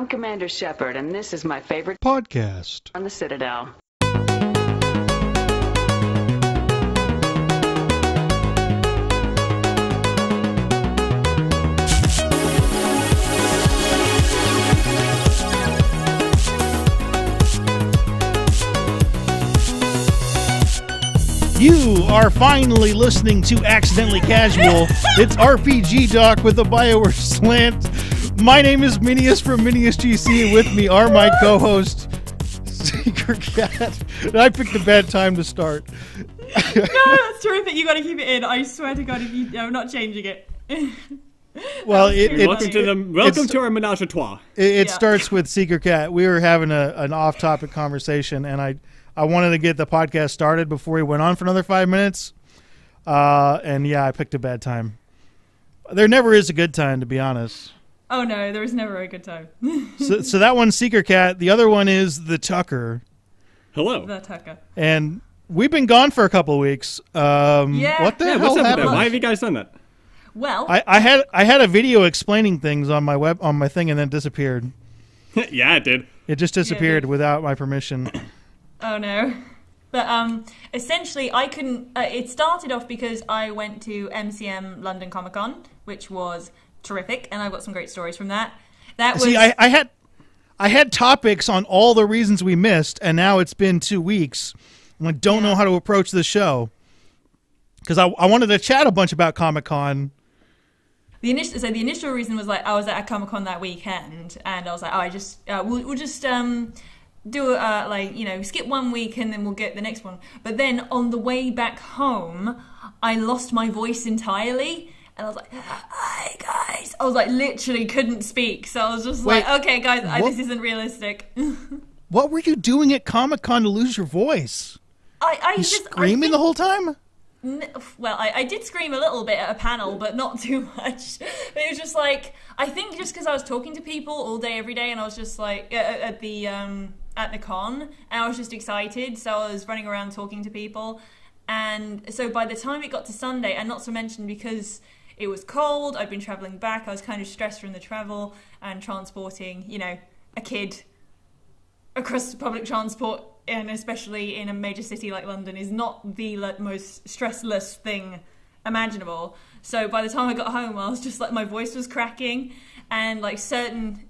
Commander Shepard, and this is my favorite podcast on the Citadel. You are finally listening to Accidentally Casual. It's RPG Doc with a BioWare slant. My name is Minius from Minius GC, and with me are my co-host, Seeker Cat. And I picked a bad time to start. No, that's terrific. You got to keep it in. I swear to God, if you, I'm not changing it. Well, welcome to our menage a trois. It starts with Seeker Cat. We were having an off-topic conversation, and I wanted to get the podcast started before we went on for another 5 minutes. And yeah, I picked a bad time. There never is a good time, to be honest. Oh no, there is never a good time. So that one's Seeker Cat. The other one is the Tucker. Hello. The Tucker. And we've been gone for a couple of weeks. Yeah. What the hell what's up with happened? that? Why have you guys done that? Well, I had a video explaining things on my thing, and then it disappeared. Yeah, it did. It just disappeared without my permission. oh no. But essentially, I couldn't. It started off because I went to MCM London Comic Con, which was terrific, and I've got some great stories from that. See, I had topics on all the reasons we missed, and now it's been 2 weeks, and I don't know how to approach the show because I wanted to chat a bunch about Comic Con. The initial reason was like I was at a Comic Con that weekend, and I was like, we'll just do skip 1 week and then we'll get the next one. But then on the way back home, I lost my voice entirely. And I was like, hi, guys. I was like, literally couldn't speak. So I was just okay, guys, this isn't realistic. What were you doing at Comic-Con to lose your voice? You screaming the whole time? Well, I did scream a little bit at a panel, but not too much. But it was just like, I think just because I was talking to people all day, every day, and I was just like, at the con, and I was just excited. So I was running around talking to people. And so by the time it got to Sunday, and not to mention because it was cold, I'd been traveling back, I was kind of stressed from the travel and transporting, a kid across public transport, and especially in a major city like London, is not the most stressless thing imaginable. So by the time I got home, I was just like, my voice was cracking, and like certain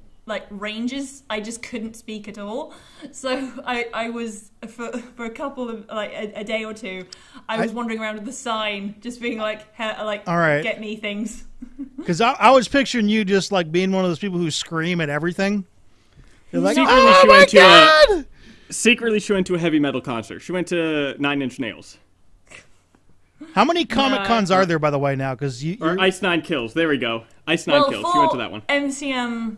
ranges, I just couldn't speak at all. So I was for a couple of a day or two, I was wandering around with the sign, just being like, all right, get me things. Because I was picturing you just like being one of those people who scream at everything. You're like, Secretly, she went to a heavy metal concert. She went to 9 Inch Nails. How many Comic Cons are there, by the way, now? Or Ice Nine Kills. There we go. Ice Nine Kills. She went to that one. MCM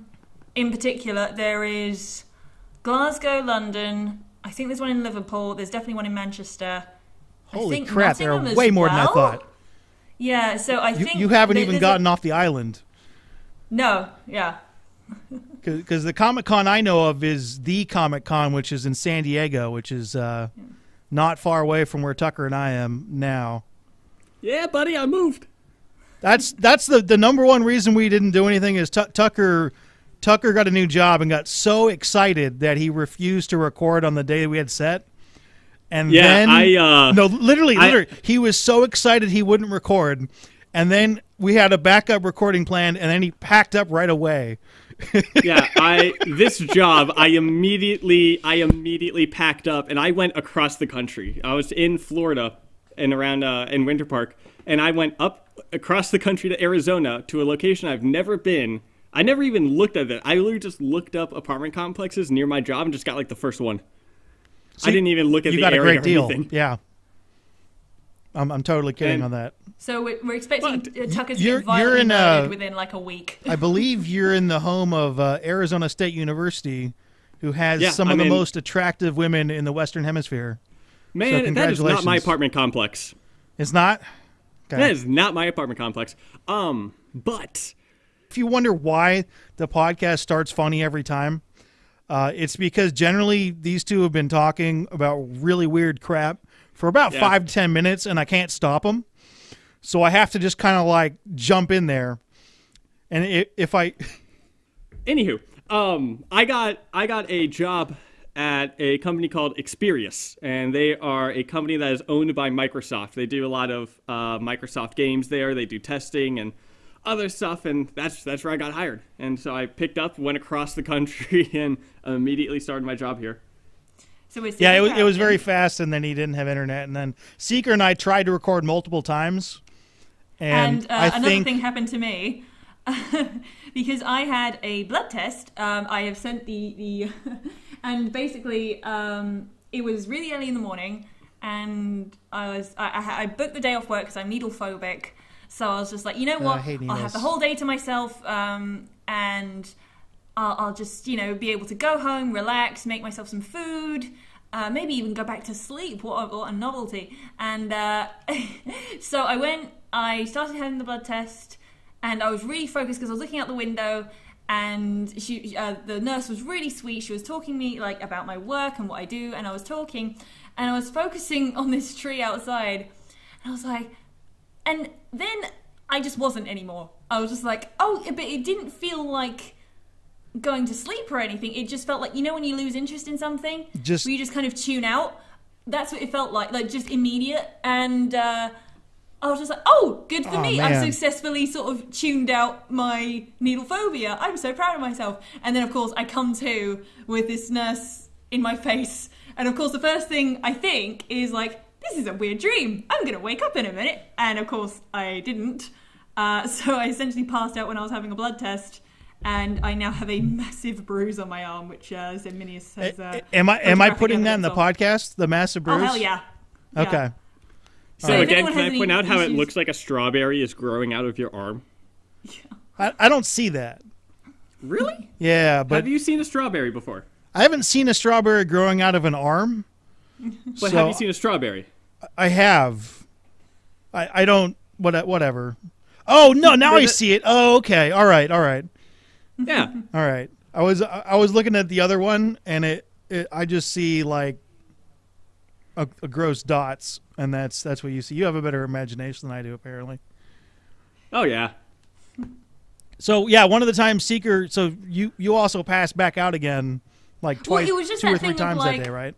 in particular, there is Glasgow, London. I think there's one in Liverpool. There's definitely one in Manchester. Holy crap! There are way more than I thought. Yeah, so I think you haven't even gotten off the island. No. Yeah. Because the Comic Con I know of is the Comic Con, which is in San Diego, which is not far away from where Tucker and I am now. Yeah, buddy, I moved. That's the number one reason we didn't do anything is Tucker got a new job and got so excited that he refused to record on the day we had set. And literally, he was so excited he wouldn't record. And then we had a backup recording plan, and then he packed up right away. This job, I immediately packed up, and I went across the country. I was in Florida and around in Winter Park, and I went up across the country to Arizona to a location I've never been. I never even looked at it. I literally just looked up apartment complexes near my job and just got like the first one. See, I didn't even look at the area. You got a great deal. Anything. Yeah. I'm totally kidding on that. So we're expecting Tucker to get violently murdered within like a week. I believe you're in the home of Arizona State University, who has some of the most attractive women in the Western Hemisphere. Man, so that is not my apartment complex. It's not? Okay. That is not my apartment complex. But if you wonder why the podcast starts funny every time, it's because generally these two have been talking about really weird crap for about 5 to 10 minutes, and I can't stop them. So I have to just kind of like jump in there. And if I... Anywho, I got a job at a company called Experius, and they are a company that is owned by Microsoft. They do a lot of Microsoft games there. They do testing and other stuff, and that's where I got hired. And so I picked up, went across the country, and immediately started my job here. So it was very fast, and then he didn't have internet, and then Seeker and I tried to record multiple times, and another thing happened to me. Because I had a blood test. I have sent the and basically it was really early in the morning, and I booked the day off work because I'm needle phobic. So I was just like, you know what, I'll have the whole day to myself, and I'll just be able to go home, relax, make myself some food, maybe even go back to sleep. What a novelty! And so I started having the blood test. And I was really focused because I was looking out the window, and the nurse was really sweet. She was talking to me about my work and what I do, and I was talking, and I was focusing on this tree outside, and I was like, and then I just wasn't anymore. I was just like, oh, but it didn't feel like going to sleep or anything. It just felt like, when you lose interest in something, where you just kind of tune out. That's what it felt like just immediate, and I was just like, oh, good for me. Man. I've successfully sort of tuned out my needle phobia. I'm so proud of myself. And then, of course, I come to with this nurse in my face. And, of course, the first thing I think is this is a weird dream. I'm going to wake up in a minute. And, of course, I didn't. So I essentially passed out when I was having a blood test. And I now have a massive bruise on my arm, which Zeminius has... am I putting that in the podcast, the massive bruise? Oh, hell yeah. Okay. Yeah. So again, can I point out how it looks like a strawberry is growing out of your arm? Yeah. I don't see that. Really? Yeah, but... Have you seen a strawberry before? I haven't seen a strawberry growing out of an arm. But have you seen a strawberry? I have. I don't... Whatever. Oh, no, now I see it. Oh, okay. All right. Yeah. All right. I was looking at the other one, and I just see, a gross dots, and that's what you see. You have a better imagination than I do, apparently. Oh yeah. So yeah, one of the times Seeker. So you also passed back out again, twice, well, it was just 2 or that 3 thing times of, that day, right?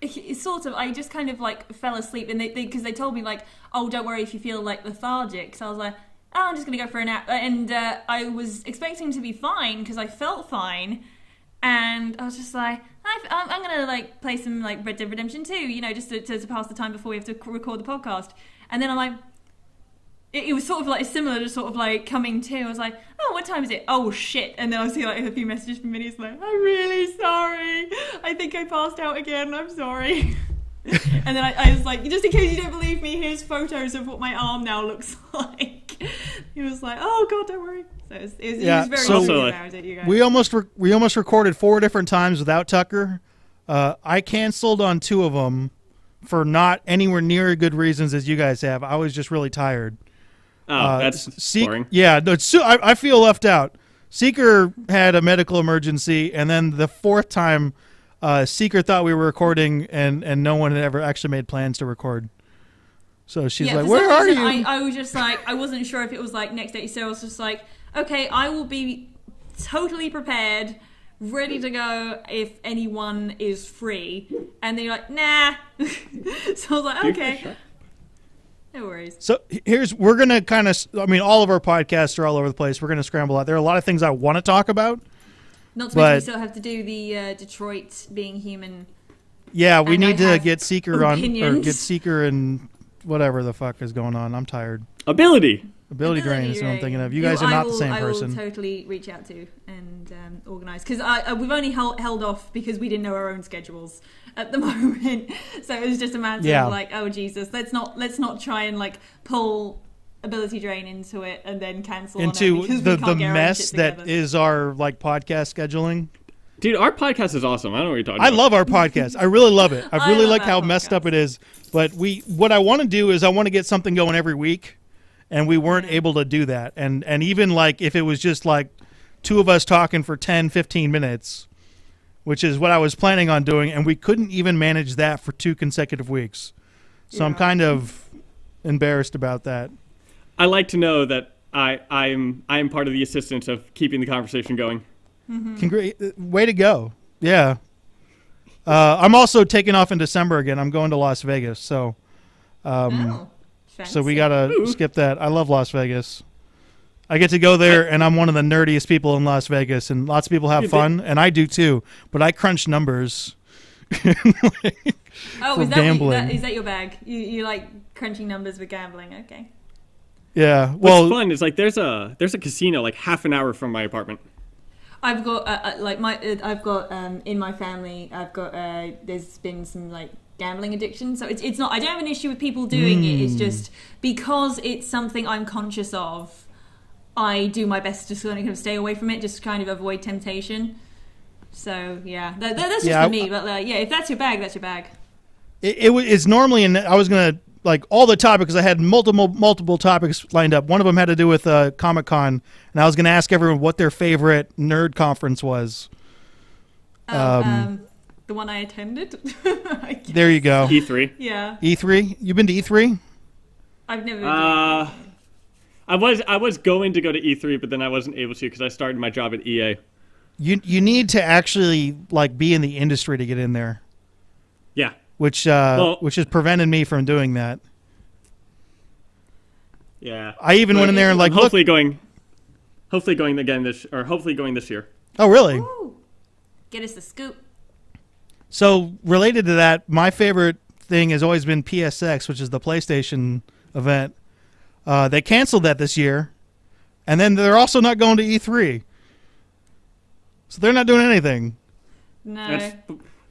It's sort of. I just kind of fell asleep, and because they told me oh, don't worry if you feel lethargic. So I was like, oh, I'm just gonna go for a nap, and I was expecting to be fine because I felt fine. And I was just like, I'm going to play some Red Dead Redemption 2, just to pass the time before we have to record the podcast. And then I'm like, it was sort of similar to sort of coming to. I was like, oh, what time is it? Oh, shit. And then I see a few messages from Minnie's I'm really sorry. I think I passed out again. I'm sorry. And then I was like, just in case you don't believe me, here's photos of what my arm now looks like. He was like, oh, God, don't worry. So it was very sweet about it, you guys. We almost recorded 4 different times without Tucker. I canceled on 2 of them for not anywhere near good reasons as you guys have. I was just really tired. Oh, that's boring. Yeah, no, I feel left out. Seeker had a medical emergency, and then the 4th time, Seeker thought we were recording, and no one had ever actually made plans to record. So she's like, where are you? I was just I wasn't sure if it was next day, so I was just like, okay, I will be totally prepared, ready to go if anyone is free. And they're like, nah. So I was like, okay. No worries. So we're going to kind of, all of our podcasts are all over the place. We're going to scramble out. There are a lot of things I want to talk about. Not to mention we still have to do the Detroit being human. Yeah, we need to get Seeker on, or get Seeker and whatever the fuck is going on. I'm tired. Ability drain is what I'm thinking of. You guys are not the same person. I will totally reach out to and organise. Because we've only held off because we didn't know our own schedules at the moment. So it was just a matter of oh Jesus, let's not try and pull ability drain into it and then cancel into on it the mess that is our podcast scheduling. Dude, our podcast is awesome. I don't know what you're talking about. I love our podcast. I really love it. I really like how messed up it is. But what I want to do is I want to get something going every week, and we weren't able to do that. And even if it was just 2 of us talking for 10, 15 minutes, which is what I was planning on doing, and we couldn't even manage that for 2 consecutive weeks. So I'm kind of embarrassed about that. I like to know that I am part of the assistance of keeping the conversation going. Way to go. Yeah. I'm also taking off in December again. I'm going to Las Vegas, so so we gotta skip that. I love Las Vegas. I get to go there, and I'm one of the nerdiest people in Las Vegas, and lots of people have fun, and I do too. But I crunch numbers. Oh, is that your bag? You like crunching numbers with gambling? Okay. Yeah. Well, what's fun is like there's a casino like half an hour from my apartment. I've got in my family. I've got there's been some like gambling addiction, so it's not. I don't have an issue with people doing it. It's just because it's something I'm conscious of. I do my best to kind of stay away from it, just kind of avoid temptation. So yeah, that's just for me. But if that's your bag, that's your bag. It's normally, and I was gonna like all the topics because I had multiple topics lined up. One of them had to do with Comic-Con, and I was gonna ask everyone what their favorite nerd conference was. The one I attended. There you go. E3. Yeah. E3. You've been to E3? I've never been to E3. I was going to go to E3, but then I wasn't able to because I started my job at EA. You need to actually like be in the industry to get in there. Yeah. Which has prevented me from doing that. Yeah. I even went in there and like hopefully going again hopefully going this year. Oh really? Ooh. Get us the scoop. So related to that, my favorite thing has always been PSX, which is the PlayStation event. They canceled that this year, and then they're also not going to E3. So they're not doing anything. No.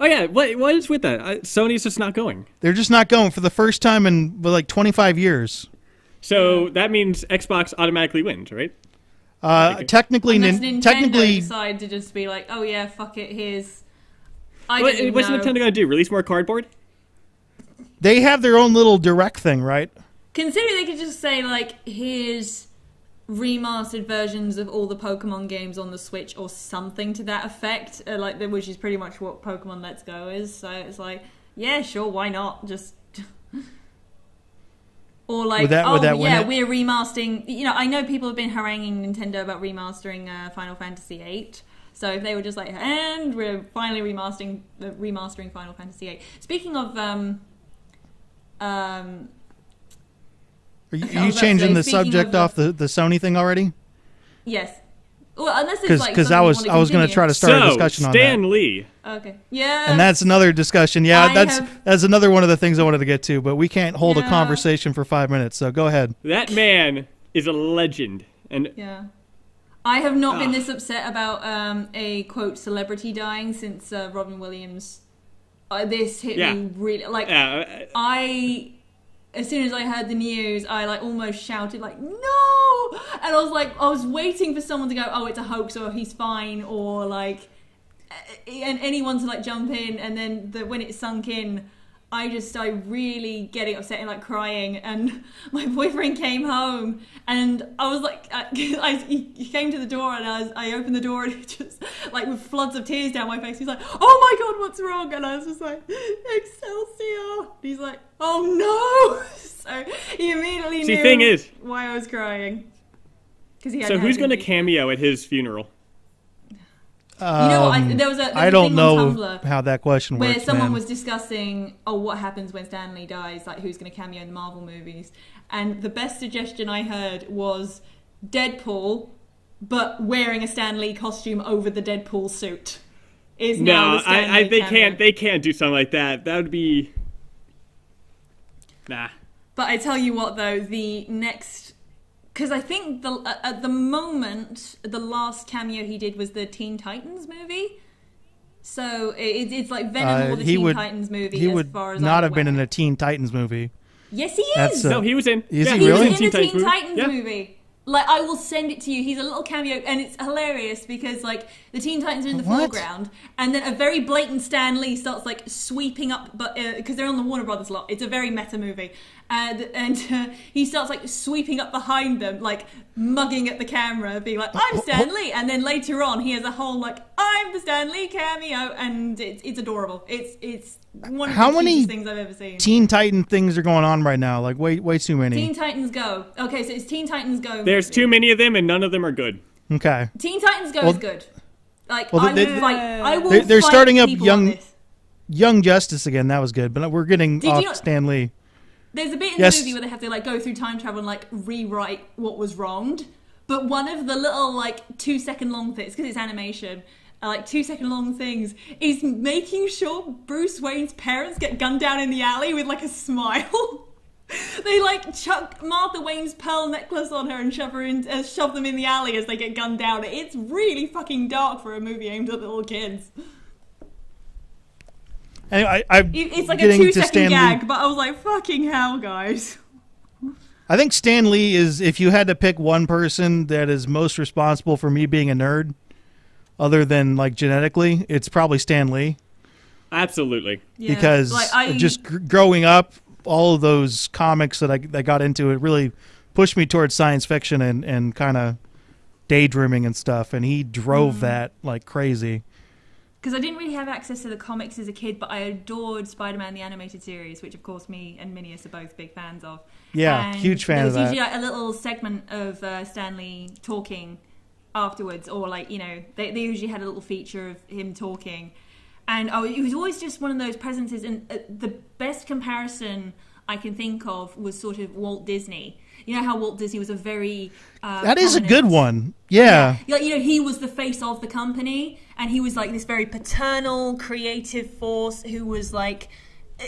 Oh yeah, what is with that? Sony's just not going. They're just not going for the first time in like 25 years. So that means Xbox automatically wins, right? Technically, unless Nintendo decide to just be like, oh yeah, fuck it, here's. What's Nintendo gonna do? Release more cardboard? They have their own little direct thing, right? Considering they could just say like, here's remastered versions of all the Pokemon games on the Switch or something to that effect, which is pretty much what Pokemon Let's Go is. So it's like, yeah, sure, why not? Just or like, we're remastering. You know, I know people have been haranguing Nintendo about remastering Final Fantasy VIII. So if they were just like, and we're finally remastering Final Fantasy VIII. Speaking of Are you changing the subject off the Sony thing already? Yes. Well, unless it's like because I was going to try to start a discussion on that. Stan Lee. Okay. Yeah. And that's another discussion. Yeah, that's another one of the things I wanted to get to, but we can't hold a conversation for 5 minutes. So go ahead. That man is a legend, and yeah. I have not been this upset about a quote celebrity dying since Robin Williams. This hit me really like as soon as I heard the news, I like almost shouted like no, and I was waiting for someone to go, oh, it's a hoax, or he's fine, or like, and anyone to like jump in, and then when it sunk in, I just started really getting upset and like crying, and my boyfriend came home, and I was like, he came to the door, and I opened the door, and he just like with floods of tears down my face. He's like, oh my god, what's wrong? And I was just like, Excelsior. He's like, oh no. So he immediately knew why I was crying. So who's going to cameo at his funeral? You know what? There was a I don't thing know on Tumblr how that question works. Where someone was discussing, what happens when Stan Lee dies? Like, who's going to cameo in the Marvel movies? And the best suggestion I heard was Deadpool, but wearing a Stan Lee costume over the Deadpool suit. They can't do something like that. That would be nah. But I tell you what, though, the next. Because I think at the moment, the last cameo he did was the Teen Titans movie. So it's like Venom or the Teen Titans movie. He would not have been in a Teen Titans movie. Yes, he is. No, he was in. Is he really? He was in the Teen Titans movie. Like, I will send it to you. He's a little cameo, and it's hilarious because, like, the Teen Titans are in the foreground, and then a very blatant Stan Lee starts, like, sweeping up, but because they're on the Warner Brothers lot. It's a very meta movie. And he starts, like, sweeping up behind them, like, mugging at the camera, being like, I'm Stan Lee. And then later on, he has a whole, like, I'm the Stan Lee cameo, and it's adorable. It's one of the cutest things I've ever seen. Teen Titan things are going on right now? Like, way too many. Teen Titans Go. Okay, so it's Teen Titans Go. There's too many of them, and none of them are good. Okay. Teen Titans Go is good. Like, Well, I will they're fight starting up people on this. Young Justice again. That was good, but we're getting Did off you not- Stan Lee. There's a bit in Yes. the movie where they have to like go through time travel and like rewrite what was wronged. But one of the little like 2-second long things, because it's animation, like 2-second long things, is making sure Bruce Wayne's parents get gunned down in the alley with like a smile. They like chuck Martha Wayne's pearl necklace on her and shove them in the alley as they get gunned down. It's really fucking dark for a movie aimed at little kids. Anyway, It's like a 2-second gag, but I was like, fucking hell, guys. I think Stan Lee is, if you had to pick one person that is most responsible for me being a nerd, other than like genetically, it's probably Stan Lee. Absolutely. Yeah. Because just growing up, all of those comics that I got into, it really pushed me towards science fiction and kind of daydreaming and stuff. And he drove that like crazy. Because I didn't really have access to the comics as a kid, but I adored Spider-Man the Animated Series, which of course me and Minius are both big fans of. Yeah, and huge fan of that. There was usually like a little segment of Stan Lee talking afterwards, or like, you know, they usually had a little feature of him talking. And it was always just one of those presences, and the best comparison I can think of was sort of Walt Disney. You know how Walt Disney was a very that is a good one. Yeah. You know, he was the face of the company, and he was like this very paternal, creative force who was like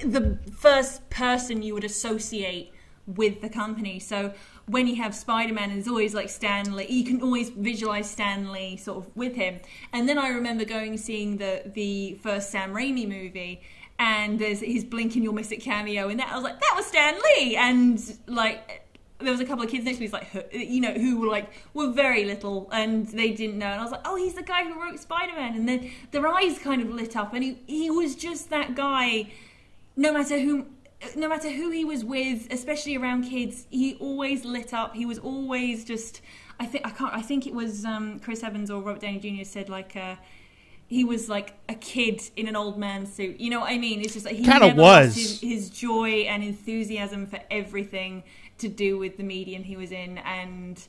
the first person you would associate with the company. So when you have Spider-Man, there's always like Stan Lee. You can always visualize Stan Lee sort of with him. And then I remember going and seeing the first Sam Raimi movie, and there's his Blink and You'll Miss It cameo, and I was like, that was Stan Lee. And like, there was a couple of kids next to me, like, you know, who were very little, and they didn't know. And I was like, oh, he's the guy who wrote Spider-Man. And then their eyes kind of lit up, and he was just that guy. No matter who he was with, especially around kids, he always lit up. He was always just. I think it was Chris Evans or Robert Downey Jr. said like. He was like a kid in an old man suit. You know what I mean? It's just like he never lost his joy and enthusiasm for everything to do with the medium he was in, and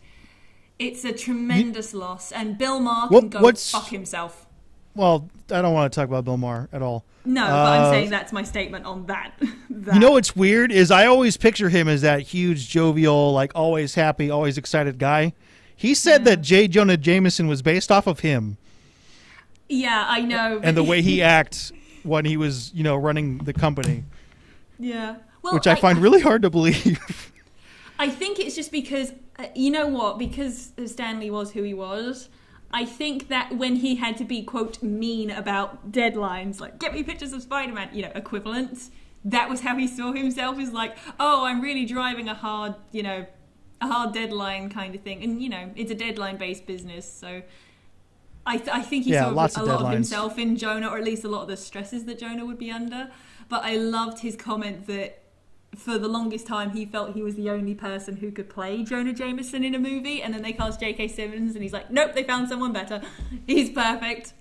it's a tremendous loss. And Bill Maher can go fuck himself. Well, I don't want to talk about Bill Maher at all. No, but I'm saying that's my statement on that. You know what's weird is I always picture him as that huge, jovial, like always happy, always excited guy. He said that J. Jonah Jameson was based off of him. Yeah, I know. And the way he acts when he was, you know, running the company. Yeah. Well, which I find really hard to believe. I think it's just because, you know what, because Stan Lee was who he was, I think that when he had to be, quote, mean about deadlines, like, get me pictures of Spider-Man, you know, equivalents, that was how he saw himself, is like, oh, I'm really driving a hard deadline kind of thing. And, you know, it's a deadline-based business, so I think he saw a lot of himself in Jonah, or at least a lot of the stresses that Jonah would be under. But I loved his comment that for the longest time he felt he was the only person who could play Jonah Jameson in a movie, and then they cast J.K. Simmons, and he's like, nope, they found someone better. He's perfect.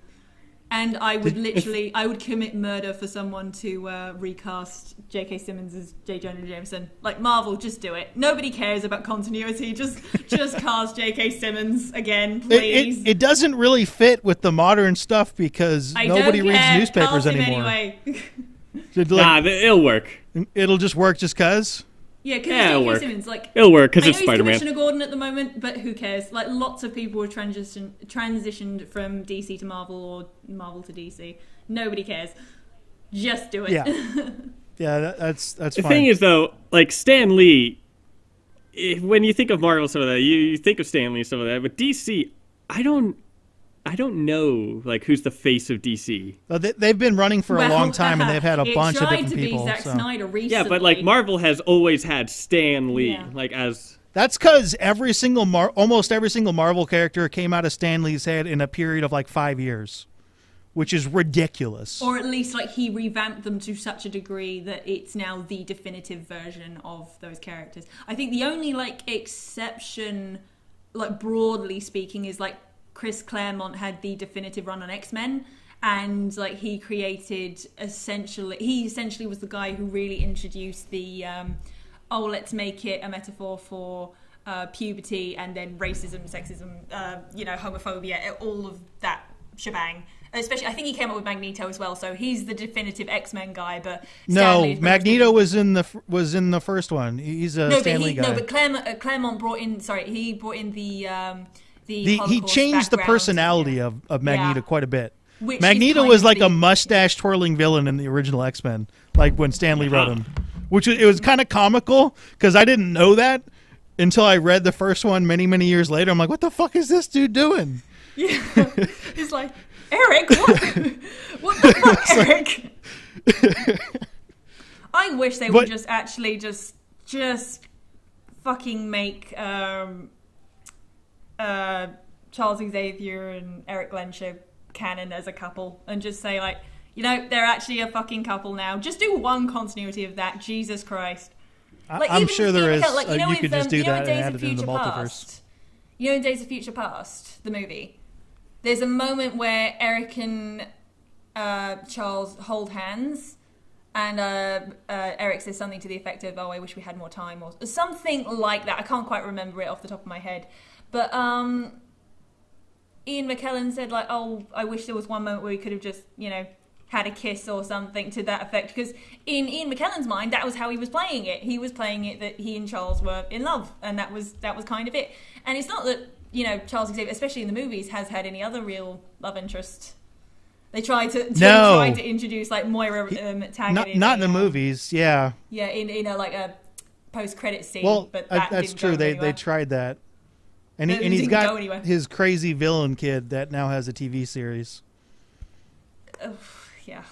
And I would commit murder for someone to recast J.K. Simmons as J. Jonah Jameson. Like, Marvel, just do it. Nobody cares about continuity. Just cast J.K. Simmons again, please. It doesn't really fit with the modern stuff because nobody reads newspapers anymore. Anyway. It'll work. It'll just work just because? Yeah, because J.K. Simmons, like, it'll work because it's he's Spider-Man. Commissioner Gordon at the moment, but who cares? Like, lots of people have transitioned from DC to Marvel or Marvel to DC. Nobody cares. Just do it. Yeah, that's fine. The thing is, though, like Stan Lee, when you think of Marvel, some of that, you think of Stan Lee, some of that, but DC, I don't know, like, who's the face of DC. Well, they've been running for a long time, and they've had a bunch of different people. It tried to be Zack Snyder recently. Yeah, but, like, Marvel has always had Stan Lee, like, as... That's because almost every single Marvel character came out of Stan Lee's head in a period of, like, 5 years, which is ridiculous. Or at least, like, he revamped them to such a degree that it's now the definitive version of those characters. I think the only, like, exception, like, broadly speaking, is, like, Chris Claremont had the definitive run on X-Men, and like he essentially was the guy who really introduced the let's make it a metaphor for puberty and then racism, sexism, homophobia, all of that shebang. Especially, I think he came up with Magneto as well, so he's the definitive X-Men guy. But No, Stanley's Magneto was in the first one. He's a Stanley guy. No, but Claremont brought in. Sorry, he brought in the he Holocaust changed the background. personality of Magneto quite a bit. Which Magneto is was kind like of a mustache twirling villain in the original X-Men, like when Stanley wrote him, which it was kind of comical because I didn't know that until I read the first one many years later. I'm like, what the fuck is this dude doing? Yeah, he's like, Eric, what the fuck, Eric? I wish they would just actually just fucking make Charles Xavier and Eric Lensher canon as a couple and just say, like, you know, they're actually a fucking couple now. Just do one continuity of that. Jesus Christ. Like, I'm sure there is. Like, You could just do that and add it in the multiverse. Past, you know, in Days of Future Past, the movie, there's a moment where Eric and Charles hold hands, and Eric says something to the effect of, "Oh, I wish we had more time," or something like that. I can't quite remember it off the top of my head, but Ian McKellen said, like, "Oh, I wish there was one moment where we could have just, you know, had a kiss or something to that effect," because in Ian McKellen's mind, that was how he was playing it. He was playing it that he and Charles were in love, and that was kind of it. And it's not that, you know, Charles Xavier, especially in the movies, has had any other real love interest. They tried to introduce, like, Moira Taggart. Not in the movies, yeah. Yeah, in a, like, a post-credit scene. Well, but that's true. They tried that, and he's got his crazy villain kid that now has a TV series. Yeah.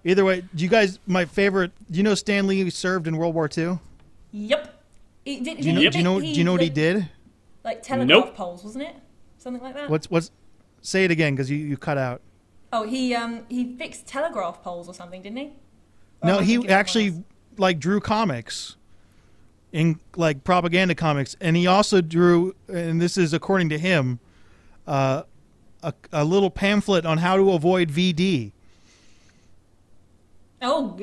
Either way, do you guys? My favorite. Do you know Stan Lee served in World War II? Yep. Do you know what he did? Like telegraph poles, wasn't it? Something like that. What's? Say it again, because you cut out. Oh, he fixed telegraph poles or something, didn't he? No, he actually like drew comics, in like propaganda comics, and he also drew, and this is according to him, a little pamphlet on how to avoid VD. Oh.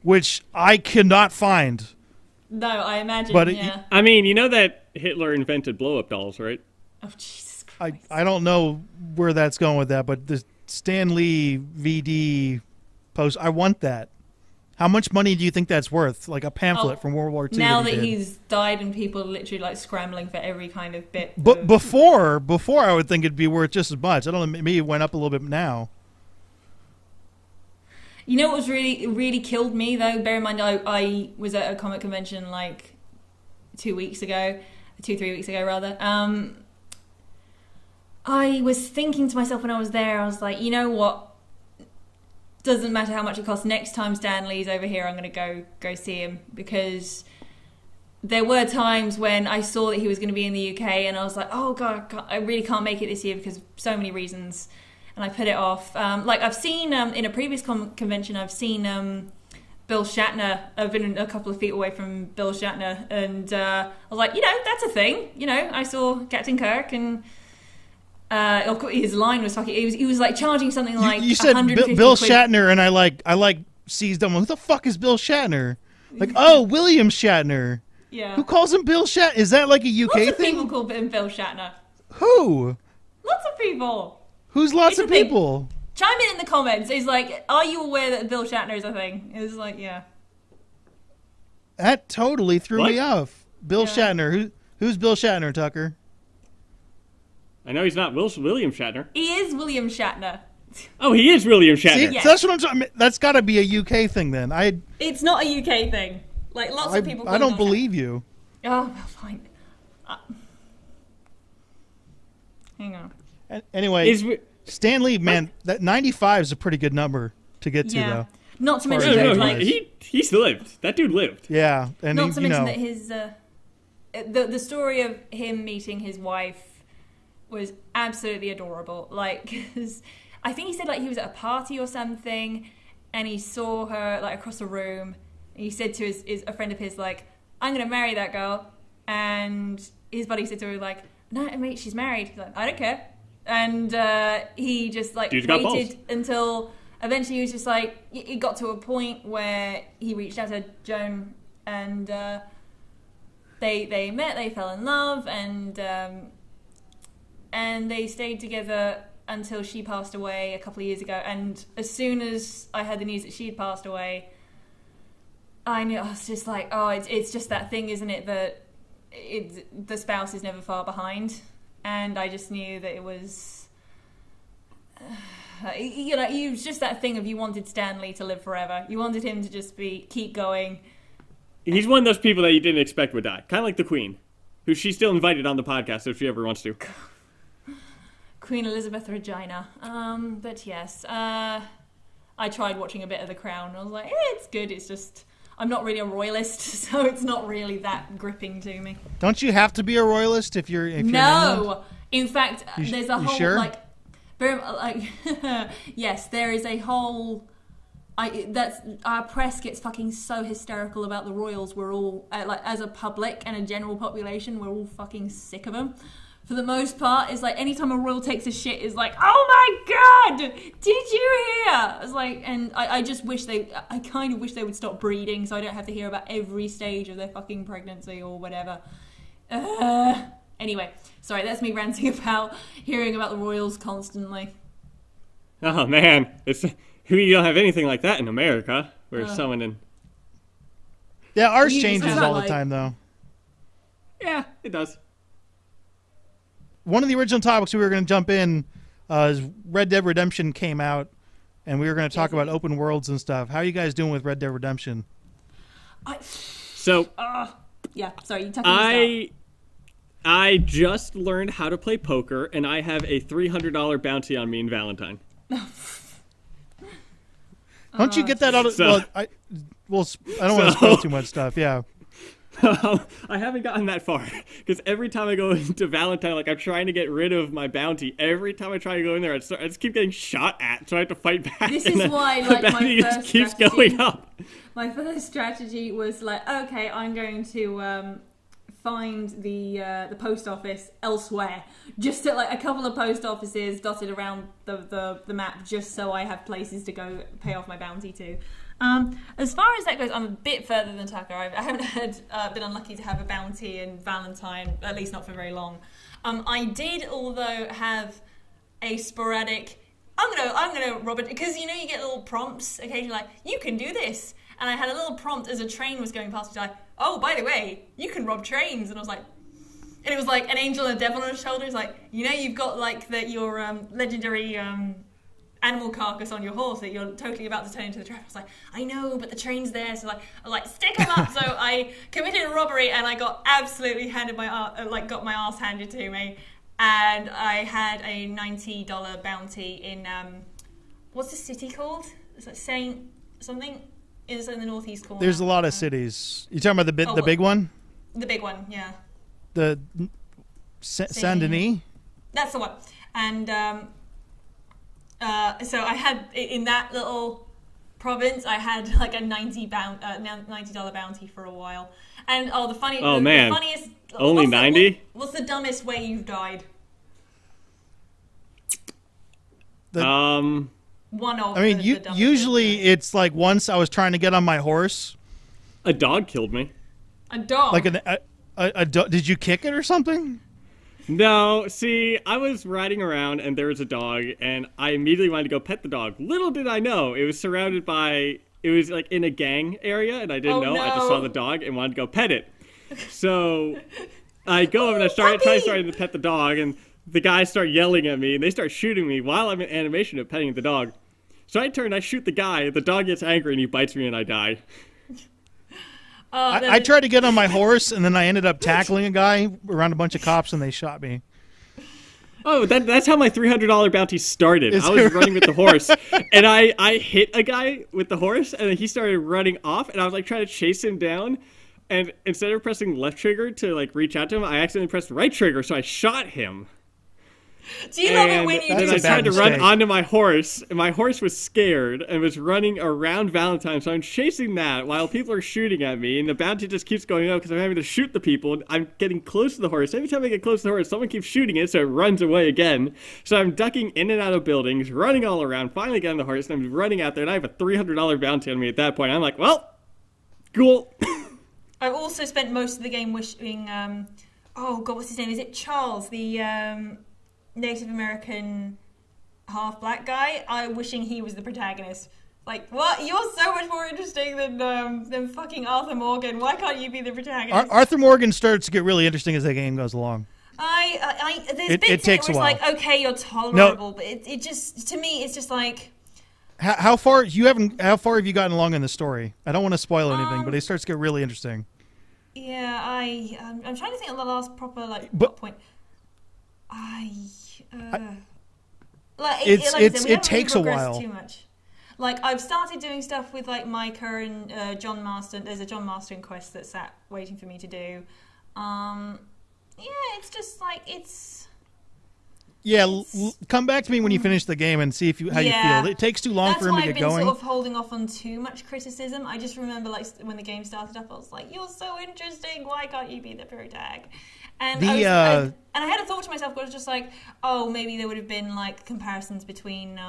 Which I cannot find. No, I imagine. But yeah. I mean, you know that Hitler invented blow-up dolls, right? Oh, Jesus Christ. I don't know where that's going with that, but the Stan Lee VD post, I want that. How much money do you think that's worth? Like a pamphlet from World War II. Now that he's died and people are literally like scrambling for every kind of bit. But before I would think it'd be worth just as much. I don't know, maybe it went up a little bit now. You know what was really killed me though? Bear in mind, I was at a comic convention like 3 weeks ago rather. I was thinking to myself when I was there, I was like, you know what? Doesn't matter how much it costs. Next time Stan Lee's over here, I'm going to go see him, because there were times when I saw that he was going to be in the UK and I was like, oh God, I really can't make it this year because of so many reasons. And I put it off. Like I've seen in a previous convention, I've seen Bill Shatner. I've been a couple of feet away from Bill Shatner, and I was like, you know, that's a thing. You know, I saw Captain Kirk, and his line was fucking. He was like charging something like you said Bill Shatner, and I like seized him. Who the fuck is Bill Shatner? Like, oh, William Shatner. Yeah. Who calls him Bill Shatner? Is that like a UK Lots of thing? people call him Bill Shatner. Who? Lots of people. Who's lots of people? Chime in the comments. It's like, are you aware that Bill Shatner is a thing? It's like, yeah. That totally threw me off. Bill Shatner. Who's Bill Shatner, Tucker? I know he's not William Shatner. He is William Shatner. Oh, he is William Shatner. See, yes. That's what I'm talking. That's got to be a UK thing then. It's not a UK thing. Like lots of people. I don't believe you. Oh, well, fine. Hang on. Anyway, Stan Lee, man, that 95 is a pretty good number to get to, though. Not to mention that, like, he's lived. That dude lived. Yeah, and not to mention that his the story of him meeting his wife was absolutely adorable. Like, 'cause I think he said like he was at a party or something, and he saw her like across the room, and he said to a friend of his like, "I'm gonna marry that girl," and his buddy said to her like, "No, mate, she's married." He's like, "I don't care," and he just like waited until eventually he was just like, it got to a point where he reached out to Joan, and they met, they fell in love, and they stayed together until she passed away a couple of years ago. And as soon as I heard the news that she had passed away, I knew, I was just like, oh, it's just that thing, isn't it, that the spouse is never far behind. And I just knew that it was, it was just that thing of you wanted Stanley to live forever. You wanted him to just keep going. He's one of those people that you didn't expect would die. Kind of like the Queen, who she's still invited on the podcast if she ever wants to. Queen Elizabeth Regina. But yes, I tried watching a bit of The Crown. I was like, it's good. It's just, I'm not really a royalist, so it's not really that gripping to me. Don't you have to be a royalist if you're No! In fact, there's a whole, sure? yes, there is a whole... our press gets fucking so hysterical about the royals. We're all, as a public and a general population, we're all fucking sick of them. For the most part, it's like anytime a royal takes a shit, it's like, oh my god, did you hear? It's like, and I just wish I kind of wish they would stop breeding so I don't have to hear about every stage of their fucking pregnancy or whatever. Anyway, sorry, that's me ranting about hearing about the royals constantly. Oh man, you don't have anything like that in America, where someone in... Yeah, ours changes all the time, though. Yeah, it does. One of the original topics we were going to jump in is Red Dead Redemption came out, and we were going to talk about open worlds and stuff. How are you guys doing with Red Dead Redemption? Yeah, sorry, you took me. I just learned how to play poker, and I have a $300 bounty on me in Valentine. Don't you get that out of... I don't want to spoil too much stuff, yeah. I haven't gotten that far, because every time I go into Valentine, like, I'm trying to get rid of my bounty. Every time I try to go in there, I just keep getting shot at, so I have to fight back. This is why, like, my first keeps going up. My first strategy was like, okay, I'm going to find the post office elsewhere, just at like a couple of post offices dotted around the map, just so I have places to go pay off my bounty to. As far as that goes, I'm a bit further than Tucker. I haven't been unlucky to have a bounty in Valentine, at least not for very long. I did, although, have a sporadic, I'm gonna rob it, because you get little prompts occasionally like, you can do this. And I had a little prompt as a train was going past me, like, oh, by the way, you can rob trains. And I was like, and it was like an angel and a devil on his shoulder. It's like, you've got like your legendary animal carcass on your horse that you're totally about to turn into the trap. I was like, I know, but the train's there. So I was like, stick them up. So I committed a robbery and I got absolutely got my ass handed to me. And I had a $90 bounty in, what's the city called? It's like Saint something. Is in the northeast corner. There's a lot of cities. You talking about the big one? The big one, yeah. The Saint Denis? That's the one. And so I had in that little province, I had like a $90 bounty for a while. And the funniest. Only 90? What's the dumbest way you've died? One of usually it's like once I was trying to get on my horse. A dog killed me. A dog? Like a dog? Did you kick it or something? No, see, I was riding around and there was a dog and I immediately wanted to go pet the dog. Little did I know, it was like in a gang area and I didn't know. No. I just saw the dog and wanted to go pet it. So I go over and I started to pet the dog and the guys start yelling at me and they start shooting me while I'm in animation of petting the dog. So I turn, I shoot the guy, the dog gets angry and he bites me and I die. I tried to get on my horse and then I ended up tackling a guy around a bunch of cops and they shot me. Oh, that's how my $300 bounty started. I was running with the horse and I hit a guy with the horse and he started running off and I was like trying to chase him down. And instead of pressing left trigger to like reach out to him, I accidentally pressed right trigger, so I shot him. Do you love it when you do I tried to run onto my horse, and my horse was scared and was running around Valentine, so I'm chasing that while people are shooting at me, and the bounty just keeps going up because I'm having to shoot the people, and I'm getting close to the horse. Every time I get close to the horse, someone keeps shooting it, so it runs away again. So I'm ducking in and out of buildings, running all around, finally getting the horse, and I'm running out there, and I have a $300 bounty on me at that point. I'm like, well, cool. I also spent most of the game wishing, oh god, what's his name? Is it Charles, the Native American half black guy, I'm wishing he was the protagonist. Like, what? You're so much more interesting than fucking Arthur Morgan. Why can't you be the protagonist? Arthur Morgan starts to get really interesting as the game goes along. There's bits in it where it's like, okay, you're tolerable, but it just, to me, it's just like... How far have you gotten along in the story? I don't want to spoil anything, but it starts to get really interesting. Yeah, I'm trying to think of the last proper point. It takes a while. Too much. Like, I've started doing stuff with, like, Micah and John Marston. There's a John Marston quest that's sat waiting for me to do. Yeah, it's just, like, it's... Yeah, come back to me when you finish the game and see how you feel. It takes too long for him to get going. That's why I've been sort of holding off on too much criticism. I just remember, like, when the game started up, I was like, you're so interesting, why can't you be the protag? And I had a thought to myself, but I was just like, oh, maybe there would have been, like, comparisons between...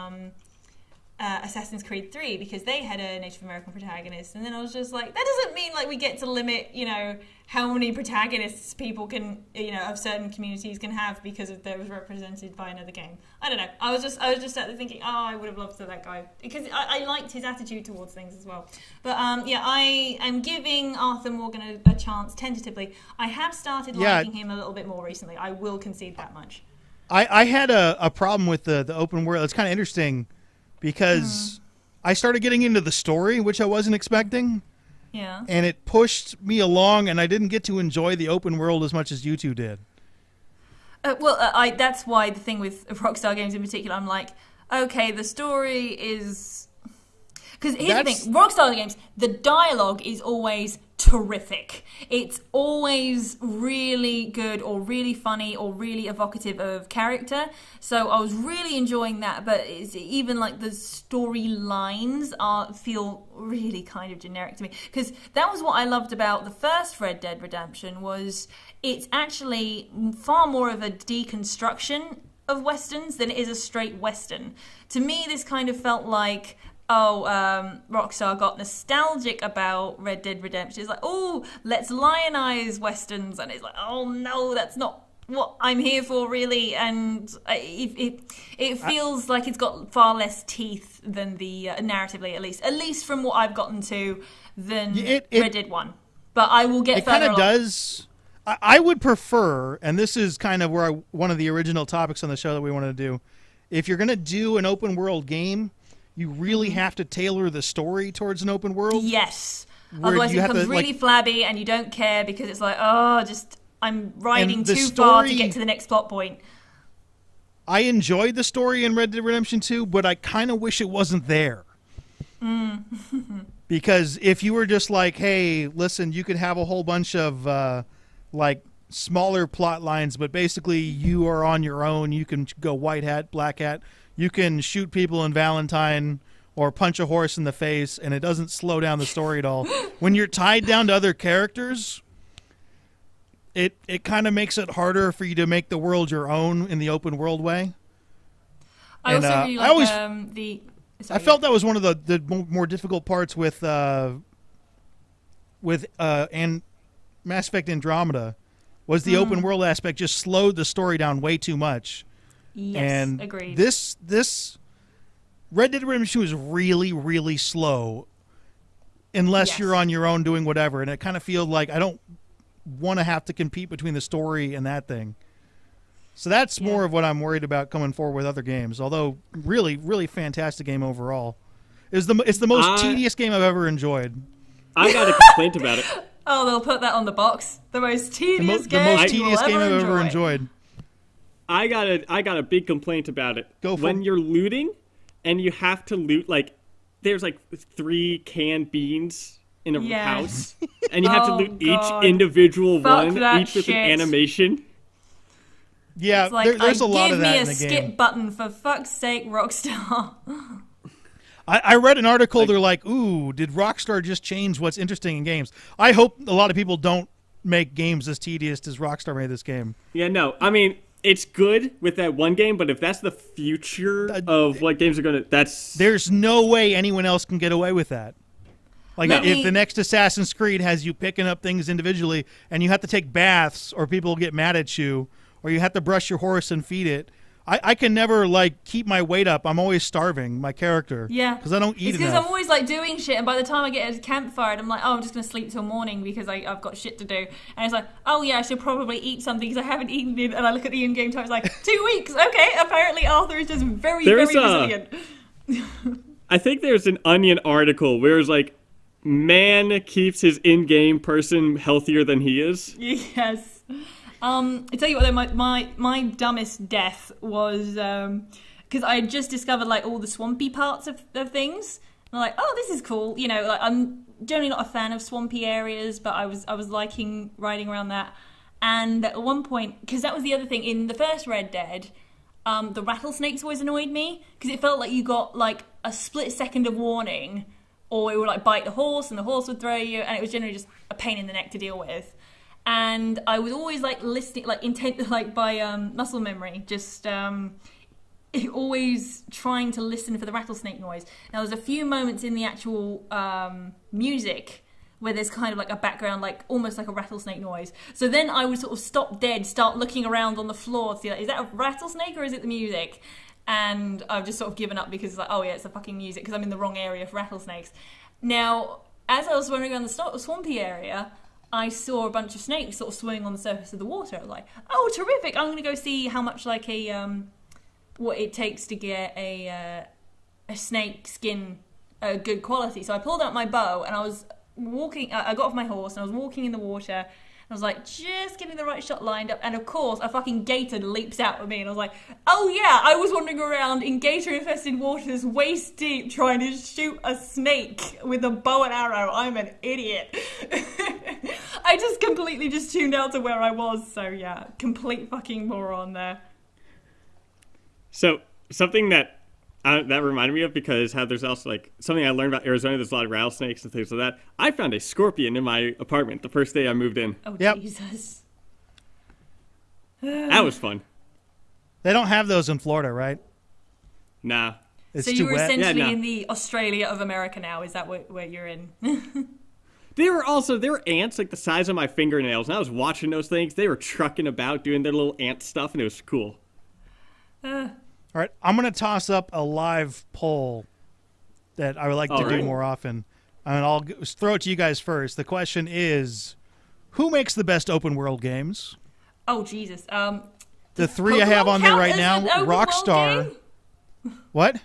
Assassin's Creed 3 because they had a Native American protagonist, and then I was just like, that doesn't mean like we get to limit, you know, how many protagonists people can, you know, of certain communities can have because of they was represented by another game. I don't know. I was just sat there thinking, oh, I would have loved to that guy because I liked his attitude towards things as well. But yeah, I am giving Arthur Morgan a chance tentatively. I have started liking him a little bit more recently. I will concede that much. I had a problem with the open world. It's kind of interesting. Because I started getting into the story, which I wasn't expecting. Yeah. And it pushed me along, and I didn't get to enjoy the open world as much as you two did. That's why the thing with Rockstar games in particular, I'm like, okay, the story is... Because here's the thing, Rockstar games, the dialogue is always terrific. It's always really good or really funny or really evocative of character. So I was really enjoying that, but it's even like the storylines feel really kind of generic to me. Because that was what I loved about the first Red Dead Redemption was it's actually far more of a deconstruction of Westerns than it is a straight Western. To me, this kind of felt like... Rockstar got nostalgic about Red Dead Redemption. It's like, oh, let's lionize Westerns. And it's like, oh, no, that's not what I'm here for, really. And it feels like it's got far less teeth than the, narratively, at least from what I've gotten to, than Red Dead 1. But I will get further along. It kind of does. I would prefer, and this is kind of where one of the original topics on the show that we wanted to do, if you're going to do an open world game, you really have to tailor the story towards an open world. Yes. Otherwise it becomes really flabby and you don't care because it's like, oh, I'm riding too far to get to the next plot point. I enjoyed the story in Red Dead Redemption 2, but I kind of wish it wasn't there. Because if you were just like, hey, listen, you could have a whole bunch of like smaller plot lines, but basically you are on your own. You can go white hat, black hat. You can shoot people in Valentine or punch a horse in the face, and it doesn't slow down the story at all. When you're tied down to other characters, it kind of makes it harder for you to make the world your own in the open world way. I also really like I felt that was one of the more difficult parts with Mass Effect Andromeda, was the open world aspect just slowed the story down way too much. Yes, and agreed. This Red Dead Redemption 2 is really, really slow unless you're on your own doing whatever. And it kind of feels like I don't want to have to compete between the story and that thing. So that's more of what I'm worried about coming forward with other games. Although, really, really fantastic game overall. It's the most tedious game I've ever enjoyed. I got a complaint about it. Oh, they'll put that on the box. The most tedious game the most tedious game I've ever enjoyed. I got a big complaint about it. When you're looting and you have to loot, like, there's like 3 canned beans in a house, and you have to loot each individual one, each with an animation. Yeah, it's like, there's a lot of that in the game. Give me a skip button, for fuck's sake, Rockstar. I read an article, they're like, ooh, did Rockstar just change what's interesting in games? I hope a lot of people don't make games as tedious as Rockstar made this game. Yeah, no, I mean... It's good with that one game, but if that's the future of what games are going to... There's no way anyone else can get away with that. Like, if the next Assassin's Creed has you picking up things individually, and you have to take baths, or people get mad at you, or you have to brush your horse and feed it, I can never like keep my weight up. I'm always starving my character. Yeah, because I don't eat it's because enough. I'm always like doing shit, and by the time I get at a campfire, I'm like, oh, I'm just gonna sleep till morning because I've got shit to do. And it's like, oh yeah, I should probably eat something because I haven't eaten it. And I look at the in-game time, it's like 2 weeks. Okay, apparently Arthur is just very resilient. I think there's an Onion article where it's like, man keeps his in-game person healthier than he is. Yes. I tell you what, though, my dumbest death was because I had just discovered like all the swampy parts of things. And I'm like, oh, this is cool. You know, like I'm generally not a fan of swampy areas, but I was liking riding around that. And at one point, because that was the other thing in the first Red Dead, the rattlesnakes always annoyed me because it felt like you got like a split second of warning, or it would like bite the horse and the horse would throw you, and it was generally just a pain in the neck to deal with. And I was always like listening, like intent, like by muscle memory, just always trying to listen for the rattlesnake noise. Now there's a few moments in the actual music where there's kind of like a background, like almost like a rattlesnake noise. So then I would sort of stop dead, start looking around on the floor, see like, is that a rattlesnake or is it the music? And I've just sort of given up because it's like, oh yeah, it's the fucking music because I'm in the wrong area for rattlesnakes. Now, as I was wandering around the swampy area, I saw a bunch of snakes sort of swimming on the surface of the water. I was like, oh, terrific. I'm going to go see how much like what it takes to get a snake skin good quality. So I pulled out my bow and I was walking, I got off my horse and I was walking in the water. I was like, just getting the right shot lined up. And of course, a fucking gator leaps out at me. And I was like, oh yeah, I was wandering around in gator-infested waters waist deep trying to shoot a snake with a bow and arrow. I'm an idiot. I just completely just tuned out to where I was. So yeah, complete fucking moron there. So something that reminded me of, because how there's also like something I learned about Arizona, there's a lot of rattlesnakes and things like that. I found a scorpion in my apartment the first day I moved in. Oh, yep. Jesus. That was fun. They don't have those in Florida, right? Nah. It's so too you were wet. essentially in the Australia of America now. Is that where you're in? They were ants like the size of my fingernails, and I was watching those things. They were trucking about doing their little ant stuff, and it was cool. All right, I'm going to toss up a live poll that I would like to do more often. And I'll throw it to you guys first. The question is, who makes the best open world games? Oh, Jesus. The three I have on there right now, Rockstar. What?